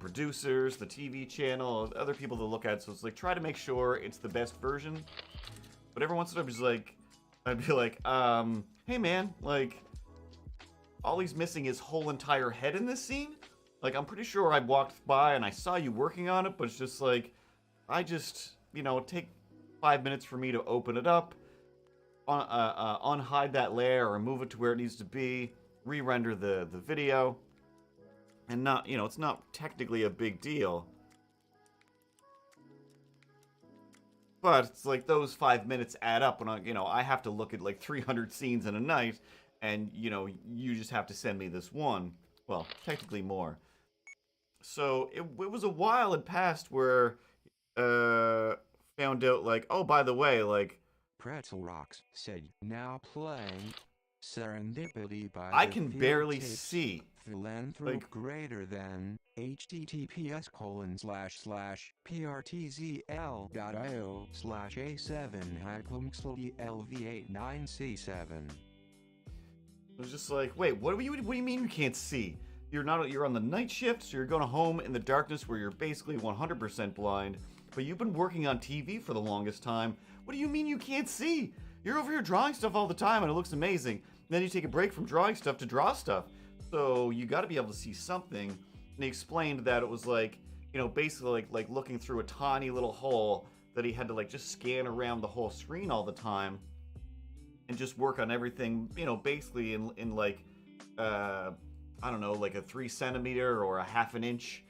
B: producers, the TV channel, other people to look at. So it's like, try to make sure it's the best version. But every once in a while, I'd be like, hey man, like, all he's missing is whole entire head in this scene. Like, I'm pretty sure I walked by and I saw you working on it, but it's just like, I just, you know, take 5 minutes for me to open it up, unhide that layer or move it to where it needs to be, re-render the video, and not, you know, it's not technically a big deal. But it's like those 5 minutes add up when I have to look at like 300 scenes in a night, and, you know, you just have to send me this one. Well, technically more. So it was a while had passed where found out like, oh, by the way, like,
A: Pretzel Rocks said, now playing Serendipity by
B: I
A: the
B: can
A: Field
B: barely
A: Tapes
B: see.
A: Philanthrop
B: Like,
A: greater than https://prtzl.io/a7-lv89c7.
B: It was just like, wait, what do you mean you can't see? You're on the night shift, so you're going home in the darkness where you're basically 100% blind, but you've been working on TV for the longest time. What do you mean you can't see? You're over here drawing stuff all the time and it looks amazing. Then you take a break from drawing stuff to draw stuff. So you got to be able to see something. And he explained that it was like, you know, basically like looking through a tiny little hole that he had to like just scan around the whole screen all the time and just work on everything, you know, basically in like, I don't know, like a 3 centimeter or a half an inch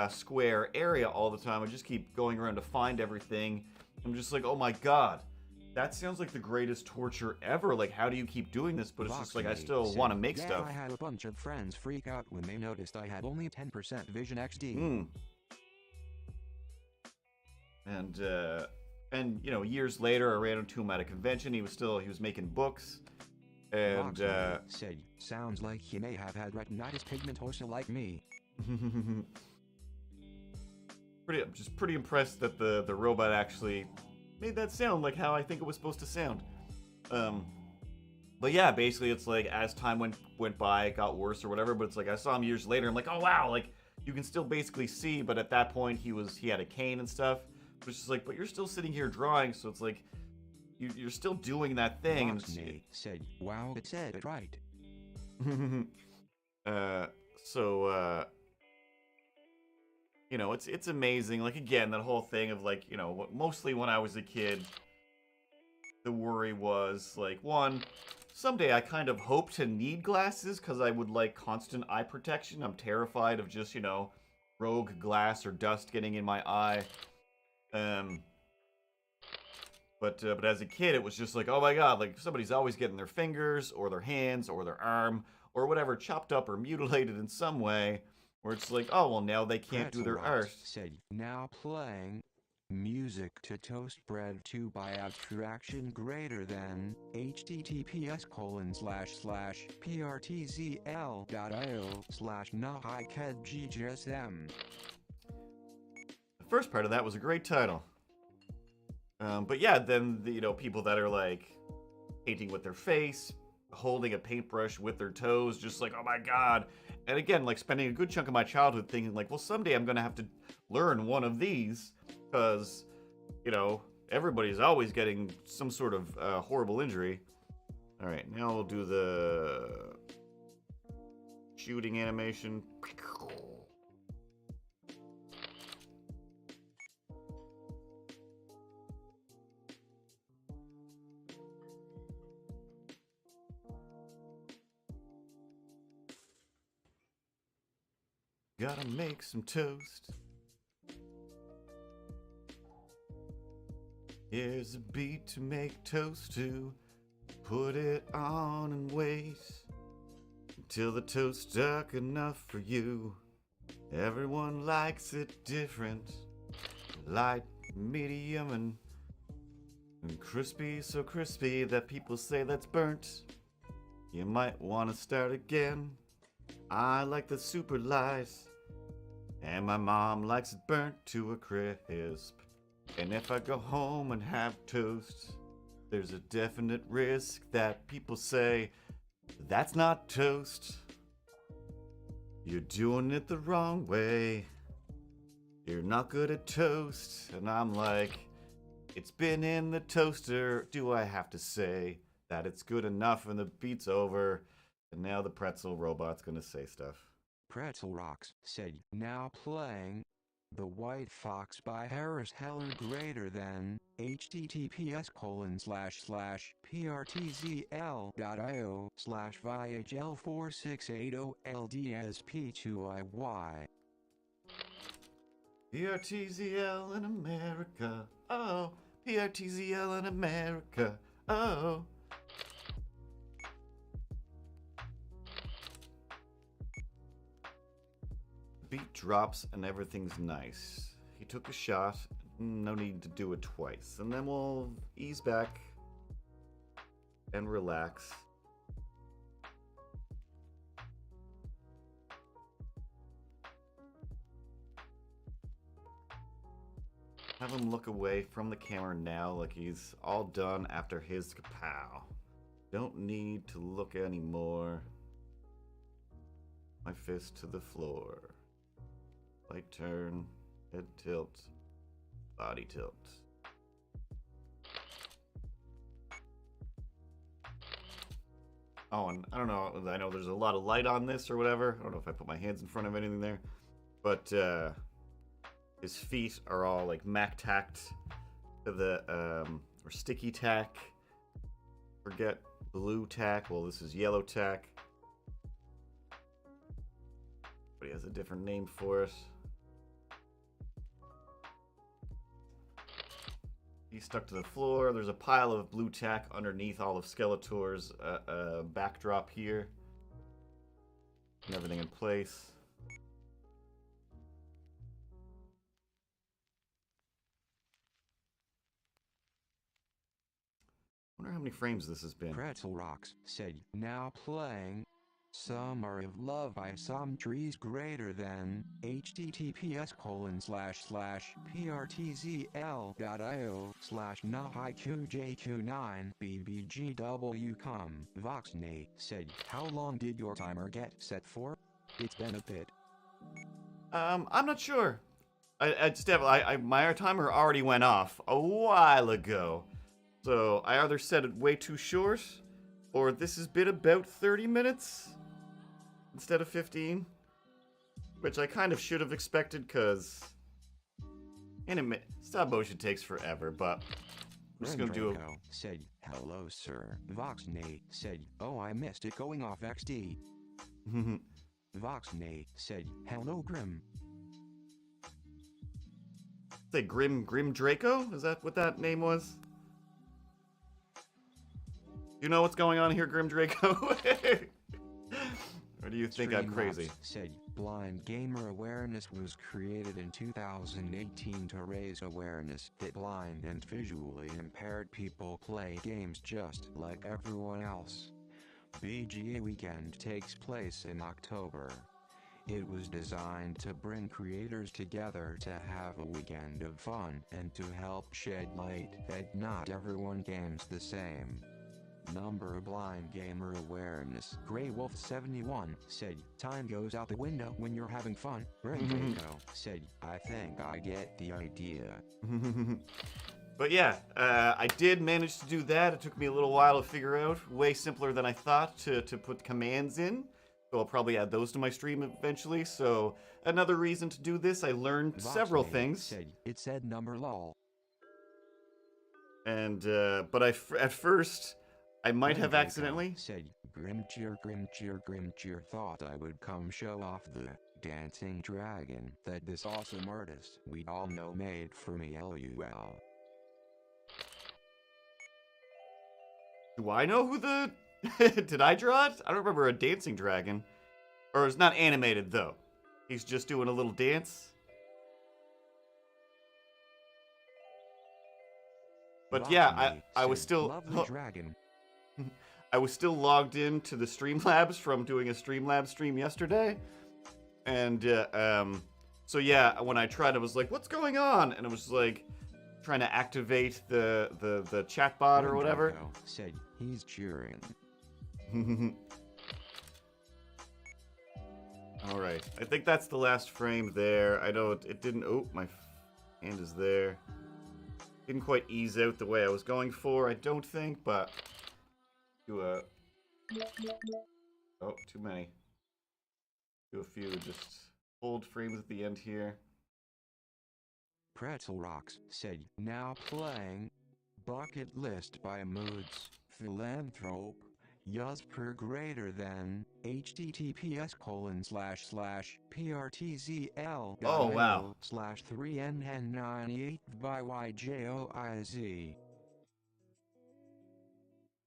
B: square area all the time. I just keep going around to find everything. I'm just like, oh my god, that sounds like the greatest torture ever. Like, how do you keep doing this? But it's just like, I still want to make stuff.
A: I had a bunch of friends freak out when they noticed I had only 10% Vision XD.
B: And you know, years later, I ran into him at a convention. He was making books. And
A: said, sounds like he may have had retinitis pigmentosa like me.
B: I'm just pretty impressed that the robot actually made that sound like how I think it was supposed to sound. But yeah, basically it's like as time went by, it got worse or whatever. But it's like I saw him years later. I'm like, oh wow, like you can still basically see, but at that point he had a cane and stuff. Which is like, but you're still sitting here drawing, so it's like you're still doing that thing. And
A: Voxney said, "Wow, it said it right."
B: You know, it's amazing. Like, again, that whole thing of, like, you know, mostly when I was a kid, the worry was, like, one, someday I kind of hope to need glasses because I would like constant eye protection. I'm terrified of just, you know, rogue glass or dust getting in my eye. But as a kid, it was just like, oh my god, like somebody's always getting their fingers or their hands or their arm or whatever chopped up or mutilated in some way, where it's like, oh well, now they can't do their art.
A: Said, now playing music to toast bread to by abstraction greater than https://prtzl.io/nahikedggsm.
B: The first part of that was a great title. But yeah, then you know, people that are like painting with their face, holding a paintbrush with their toes, just like, oh my god. And again, like spending a good chunk of my childhood thinking like, well, someday I'm gonna have to learn one of these because, you know, everybody's always getting some sort of horrible injury. All right, now we'll do the shooting animation. Gotta make some toast. Here's a beat to make toast to. Put it on and wait until the toast's dark enough for you. Everyone likes it different. Light, medium, and crispy, so crispy that people say that's burnt. You might want to start again. I like the super light, and my mom likes it burnt to a crisp. And if I go home and have toast, there's a definite risk that people say, that's not toast. You're doing it the wrong way. You're not good at toast. And I'm like, it's been in the toaster. Do I have to say that it's good enough and the beat's over? And now the pretzel robot's gonna say stuff.
A: Pretzel Rocks said, now playing The White Fox by Harris Heller greater than https://prtzl.io/VHL4680LDSP2IY.
B: PRTZL in America. Oh, PRTZL in America. Oh. Beat drops and everything's nice. He took a shot, no need to do it twice. And then we'll ease back and relax. Have him look away from the camera now like he's all done after his kapow. Don't need to look anymore. My fist to the floor. Light turn, head tilt, body tilt. Oh, and I don't know, I know there's a lot of light on this or whatever. I don't know if I put my hands in front of anything there. But his feet are all like Mac tacked to the, or sticky tack. Forget blue tack, well this is yellow tack. But he has a different name for it. He's stuck to the floor. There's a pile of blue tack underneath all of Skeletor's backdrop here. And everything in place. I wonder how many frames this has been.
A: Pretzel Rocks said, now playing Summer of Love by Some Trees greater than https://prtzl.io/nahiqjq9bbgw. Voxney said, how long did your timer get set for? It's been a bit.
B: I'm not sure. I just have my timer already went off a while ago, so I either set it way too short, or this has been about 30 minutes instead of 15, which I kind of should have expected because stop motion takes forever. But I'm just gonna do a.
A: Said hello, sir. Voxnate said, "Oh, I missed it going off XD." Voxnate said, "Hello, Grim."
B: Say Grim Draco? Is that what that name was? You know what's going on here, Grim Draco? Or do you think I'm crazy?
A: Said blind gamer awareness was created in 2018 to raise awareness that blind and visually impaired people play games just like everyone else. BGA Weekend takes place in October. It was designed to bring creators together to have a weekend of fun and to help shed light that not everyone games the same. Number blind gamer awareness. Grey Wolf 71 said, "Time goes out the window when you're having fun." Draco said, "I think I get the idea."
B: But yeah, I did manage to do that. It took me a little while to figure out. Way simpler than I thought to put commands in. So I'll probably add those to my stream eventually. So another reason to do this, I learned several things.
A: Said, "It said number lol."
B: And but at first I might have accidentally
A: said, Grimcheer thought I would come show off the dancing dragon that this awesome artist we all know made for me. LUL.
B: Do I know who the... Did I draw it? I don't remember a dancing dragon. Or it's not animated, though. He's just doing a little dance. But yeah, I was still...
A: Lovely dragon.
B: I was still logged in to the Streamlabs from doing a Streamlabs stream yesterday. And, so yeah, when I tried, I was like, what's going on? And it was like... trying to activate the chat bot or whatever.
A: Said he's cheering.
B: All right, I think that's the last frame there. I know it didn't. Oh, my hand is there. Didn't quite ease out the way I was going for. I don't think, but do a. Oh, too many. Do a few just hold frames at the end here.
A: Pretzel Rocks said, "Now playing Bucket List by Moods Philanthrope. Yuzper greater than https://prtzl.
B: Oh, wow.
A: /3nn98 by YJOIZ."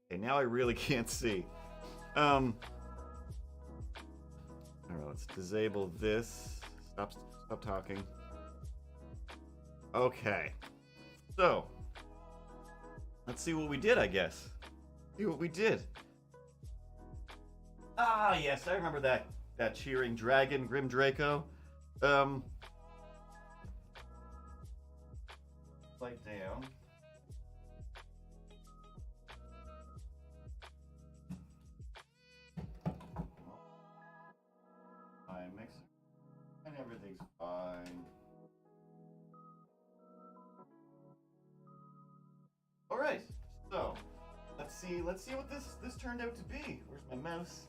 B: Okay, now I really can't see. Alright, let's disable this. Stop talking. Okay, so let's see what we did, I guess. See what we did. Ah, yes, I remember that cheering dragon, Grim Draco. Slide down. I mix it, and everything's fine. All right, so let's see what this turned out to be. Where's my mouse?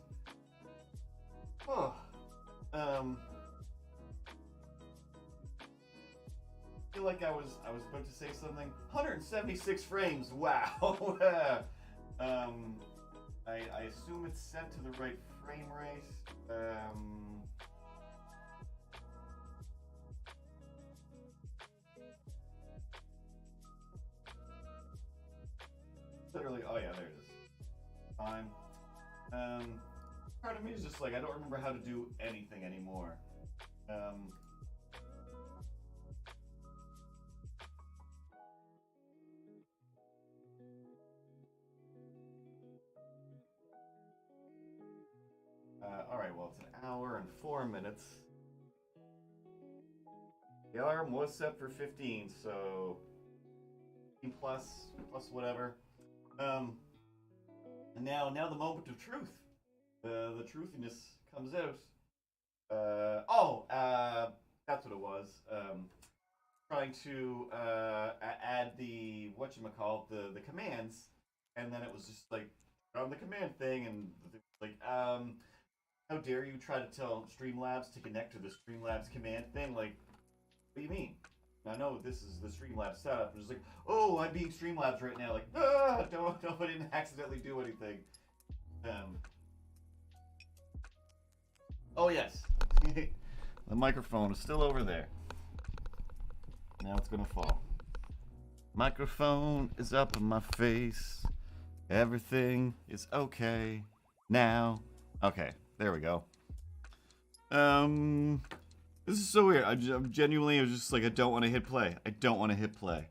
B: Oh, I feel like I was about to say something. 176 frames. Wow. I assume it's set to the right frame rate. Literally, oh yeah, there it is. Fine. Part of me is just like, I don't remember how to do anything anymore. Alright, well, it's an hour and 4 minutes. The alarm was set for 15, so 15 plus whatever. And now the moment of truth. The truthiness comes out. That's what it was. Trying to add the the commands, and then it was just like on the command thing, and like how dare you try to tell Streamlabs to connect to the Streamlabs command thing? Like, what do you mean? I know this is the Streamlabs setup. And it's like, oh, I'm being Streamlabs right now. Like, no, I didn't accidentally do anything. Oh yes, the microphone is still over there. Now it's gonna fall. Microphone is up in my face. Everything is okay now. Okay, there we go. This is so weird. I'm genuinely just like, I don't want to hit play. I don't want to hit play.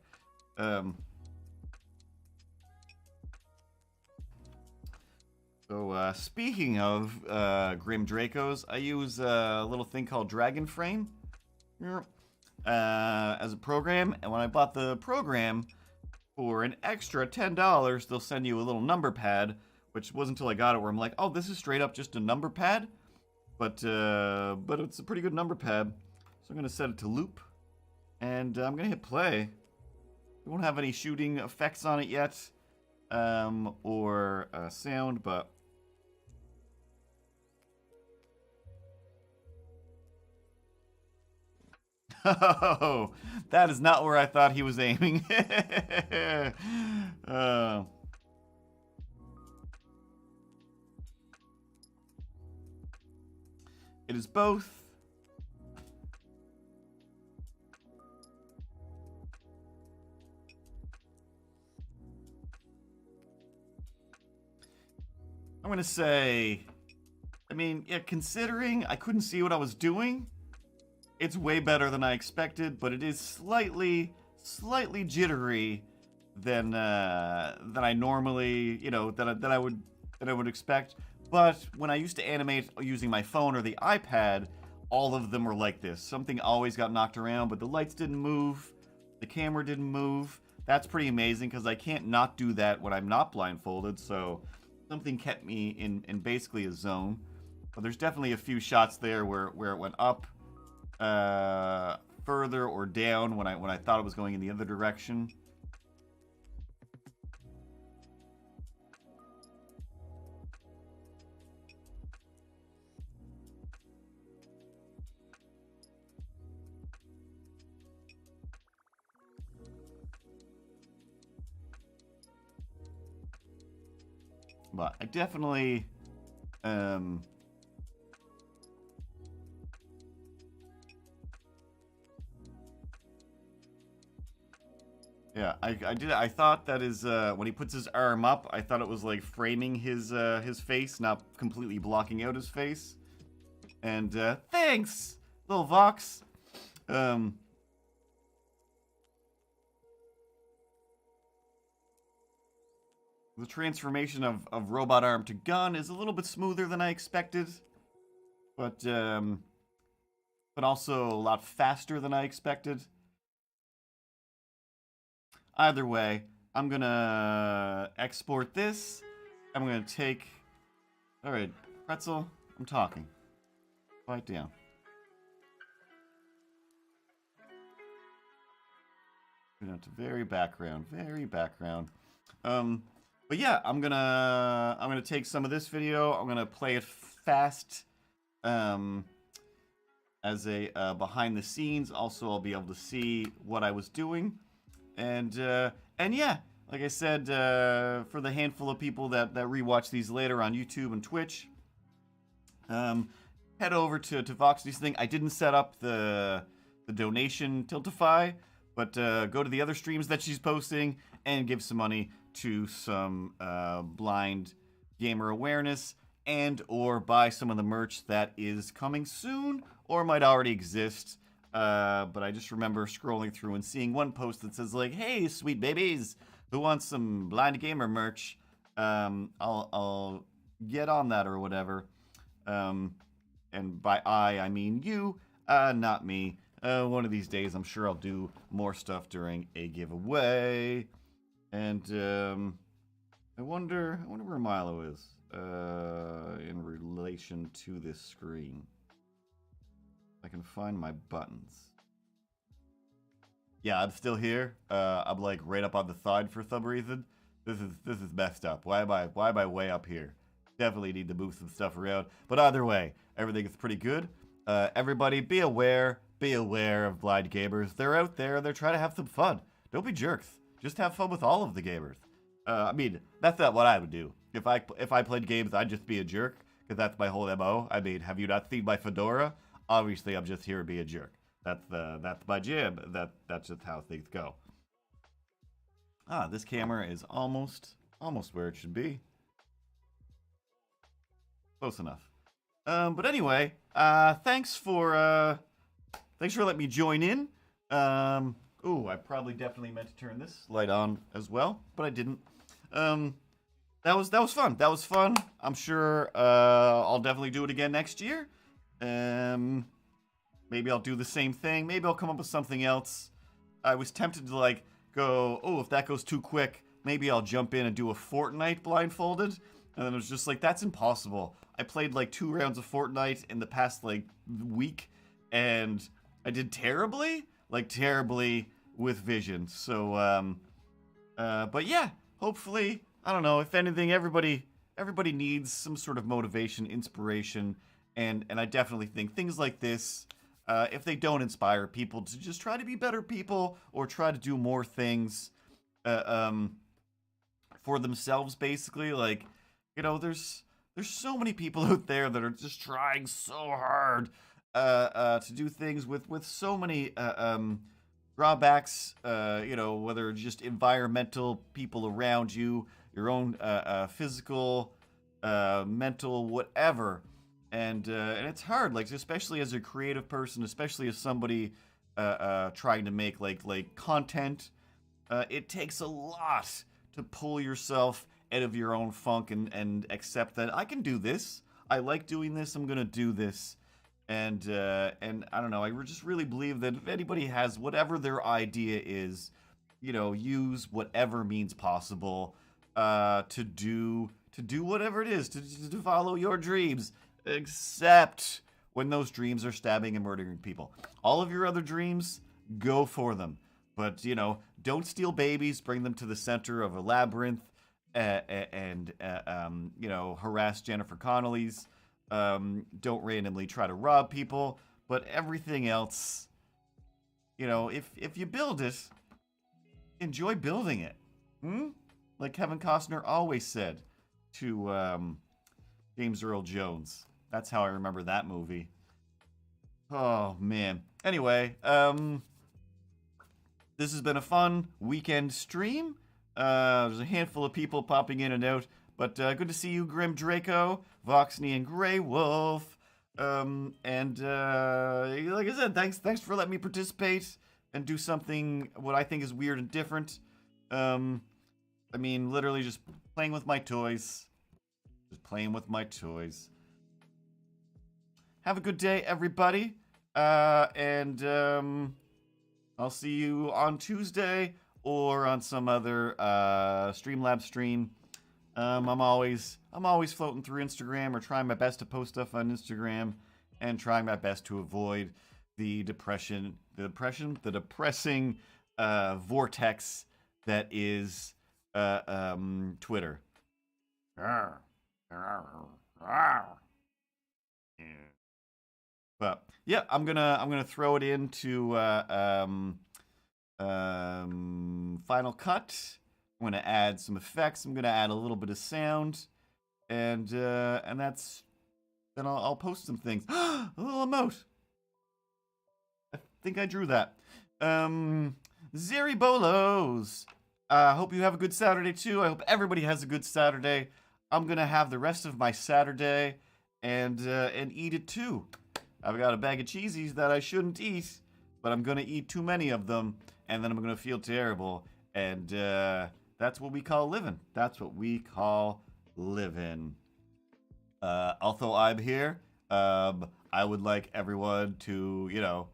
B: So speaking of Grim Dracos, I use a little thing called Dragon Frame as a program, and when I bought the program for an extra $10, they'll send you a little number pad, which wasn't until I got it where I'm like, oh, this is straight up just a number pad, but it's a pretty good number pad. So I'm gonna set it to loop, and I'm gonna hit play. We won't have any shooting effects on it yet, or sound, but. Oh, that is not where I thought he was aiming. It is both. I'm gonna say, I mean, yeah, considering I couldn't see what I was doing, it's way better than I expected, but it is slightly jittery than I normally, that I would expect. But when I used to animate using my phone or the iPad, all of them were like this. Something always got knocked around, but the lights didn't move, the camera didn't move. That's pretty amazing because I can't not do that when I'm not blindfolded. So something kept me in basically a zone. But there's definitely a few shots there where it went up. Further or down when I thought it was going in the other direction. But I definitely yeah, I thought that is when he puts his arm up, I thought it was like framing his face, not completely blocking out his face. And thanks, little Vox. The transformation of robot arm to gun is a little bit smoother than I expected, but also a lot faster than I expected. Either way, I'm gonna export this. I'm gonna take. All right, Pretzel, I'm talking. Quiet down. Go down to very background, very background. But yeah, I'm gonna take some of this video. I'm gonna play it fast, as a behind the scenes. Also, I'll be able to see what I was doing. And yeah, like I said, for the handful of people that rewatch these later on YouTube and Twitch, head over to Voxy's thing. I didn't set up the donation Tiltify, but go to the other streams that she's posting and give some money to some blind gamer awareness, and or buy some of the merch that is coming soon or might already exist. But I just remember scrolling through and seeing one post that says like, "Hey, sweet babies, who wants some blind gamer merch? I'll get on that or whatever." And by I mean you, not me. One of these days, I'm sure I'll do more stuff during a giveaway. And I wonder where Milo is in relation to this screen. I can find my buttons. Yeah, I'm still here. I'm like right up on the side for some reason. This is messed up. Why am I way up here? Definitely need to move some stuff around. But either way, everything is pretty good. Everybody, be aware of blind gamers. They're out there. They're trying to have some fun. Don't be jerks. Just have fun with all of the gamers. I mean, that's not what I would do. If I played games, I'd just be a jerk because that's my whole MO. I mean, have you not seen my fedora? Obviously, I'm just here to be a jerk. That's my jam. That's just how things go. This camera is almost where it should be. Close enough. But anyway, thanks for letting me join in. I probably definitely meant to turn this light on as well, but I didn't. That was fun. That was fun. I'm sure I'll definitely do it again next year. Maybe I'll do the same thing. Maybe I'll come up with something else. I was tempted to like go, if that goes too quick, maybe I'll jump in and do a Fortnite blindfolded. And then it was just like, that's impossible. I played like 2 rounds of Fortnite in the past like week, and I did terribly with vision. So, but yeah, hopefully, I don't know, if anything, everybody needs some sort of motivation, inspiration, and I definitely think things like this, if they don't inspire people to just try to be better people or try to do more things for themselves, basically, like, you know, there's so many people out there that are just trying so hard to do things with so many drawbacks, you know, whether it's just environmental people around you, your own physical, mental, whatever. And it's hard, like, especially as a creative person, especially as somebody trying to make like content. It takes a lot to pull yourself out of your own funk and accept that I can do this. I like doing this. I'm gonna do this. And I don't know. I just really believe that if anybody has whatever their idea is, you know, use whatever means possible to do whatever it is to follow your dreams. Except when those dreams are stabbing and murdering people. All of your other dreams, go for them. But, you know, don't steal babies, bring them to the center of a labyrinth, and you know, harass Jennifer Connelly's. Don't randomly try to rob people. But everything else, you know, if you build it, enjoy building it. Like Kevin Costner always said to James Earl Jones. That's how I remember that movie. Oh, man. Anyway, this has been a fun weekend stream. There's a handful of people popping in and out. But good to see you, Grim Draco, Voxney, and Grey Wolf. And like I said, thanks for letting me participate and do something what I think is weird and different. I mean, literally just playing with my toys. Just playing with my toys. Have a good day, everybody. And I'll see you on Tuesday or on some other Streamlabs stream. I'm always floating through Instagram or trying my best to post stuff on Instagram and trying my best to avoid the depressing vortex that is Twitter. But yeah, I'm gonna throw it into Final Cut. I'm gonna add some effects. I'm gonna add a little bit of sound, and that's. Then I'll post some things. A little emote. I think I drew that. Zeri Bolos. Hope you have a good Saturday too. I hope everybody has a good Saturday. I'm gonna have the rest of my Saturday and eat it too. I've got a bag of cheesies that I shouldn't eat, but I'm gonna eat too many of them, and then I'm gonna feel terrible. And that's what we call living. That's what we call living. Although I'm here, I would like everyone to, you know,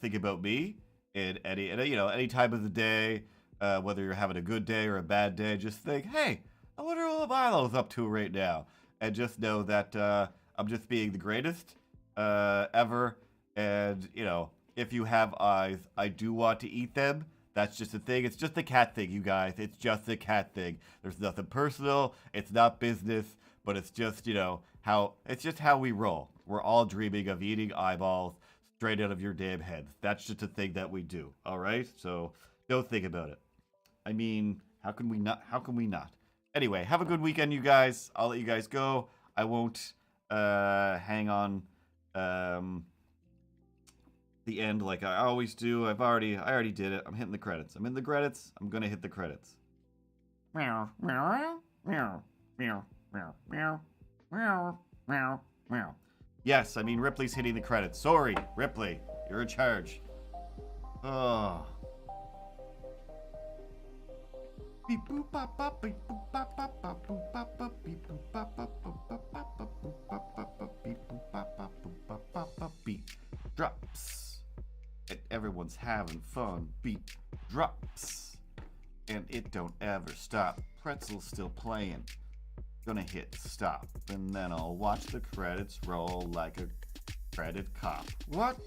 B: think about me in any time of the day, whether you're having a good day or a bad day. Just think, hey, I wonder what Milo's up to right now, and just know that I'm just being the greatest ever, And, you know, if you have eyes, I do want to eat them. That's just a thing. It's just a cat thing, you guys. It's just a cat thing. There's nothing personal. It's not business, but it's just, you know, it's just how we roll. We're all dreaming of eating eyeballs straight out of your damn heads. That's just a thing that we do. All right? So don't think about it. I mean, how can we not? How can we not? Anyway, have a good weekend, you guys. I'll let you guys go. I won't hang on the end like I always do. I already did it. I'm hitting the credits. I'm in the credits. I'm gonna hit the credits. Meow, meow, meow, meow, meow, meow, meow, meow, meow. Yes, I mean Ripley's hitting the credits. Sorry, Ripley, you're in charge. Oh. Beep boop bop bop beep boop bop bop bop boop bop bop beep boop bop bop boop bop bop bop boop bop bop bop beep boop bop bop boop bop bop bop beat drops. And everyone's having fun. Beat drops. And it don't ever stop. Pretzel's still playing. Gonna hit stop. And then I'll watch the credits roll like a credit cop. What?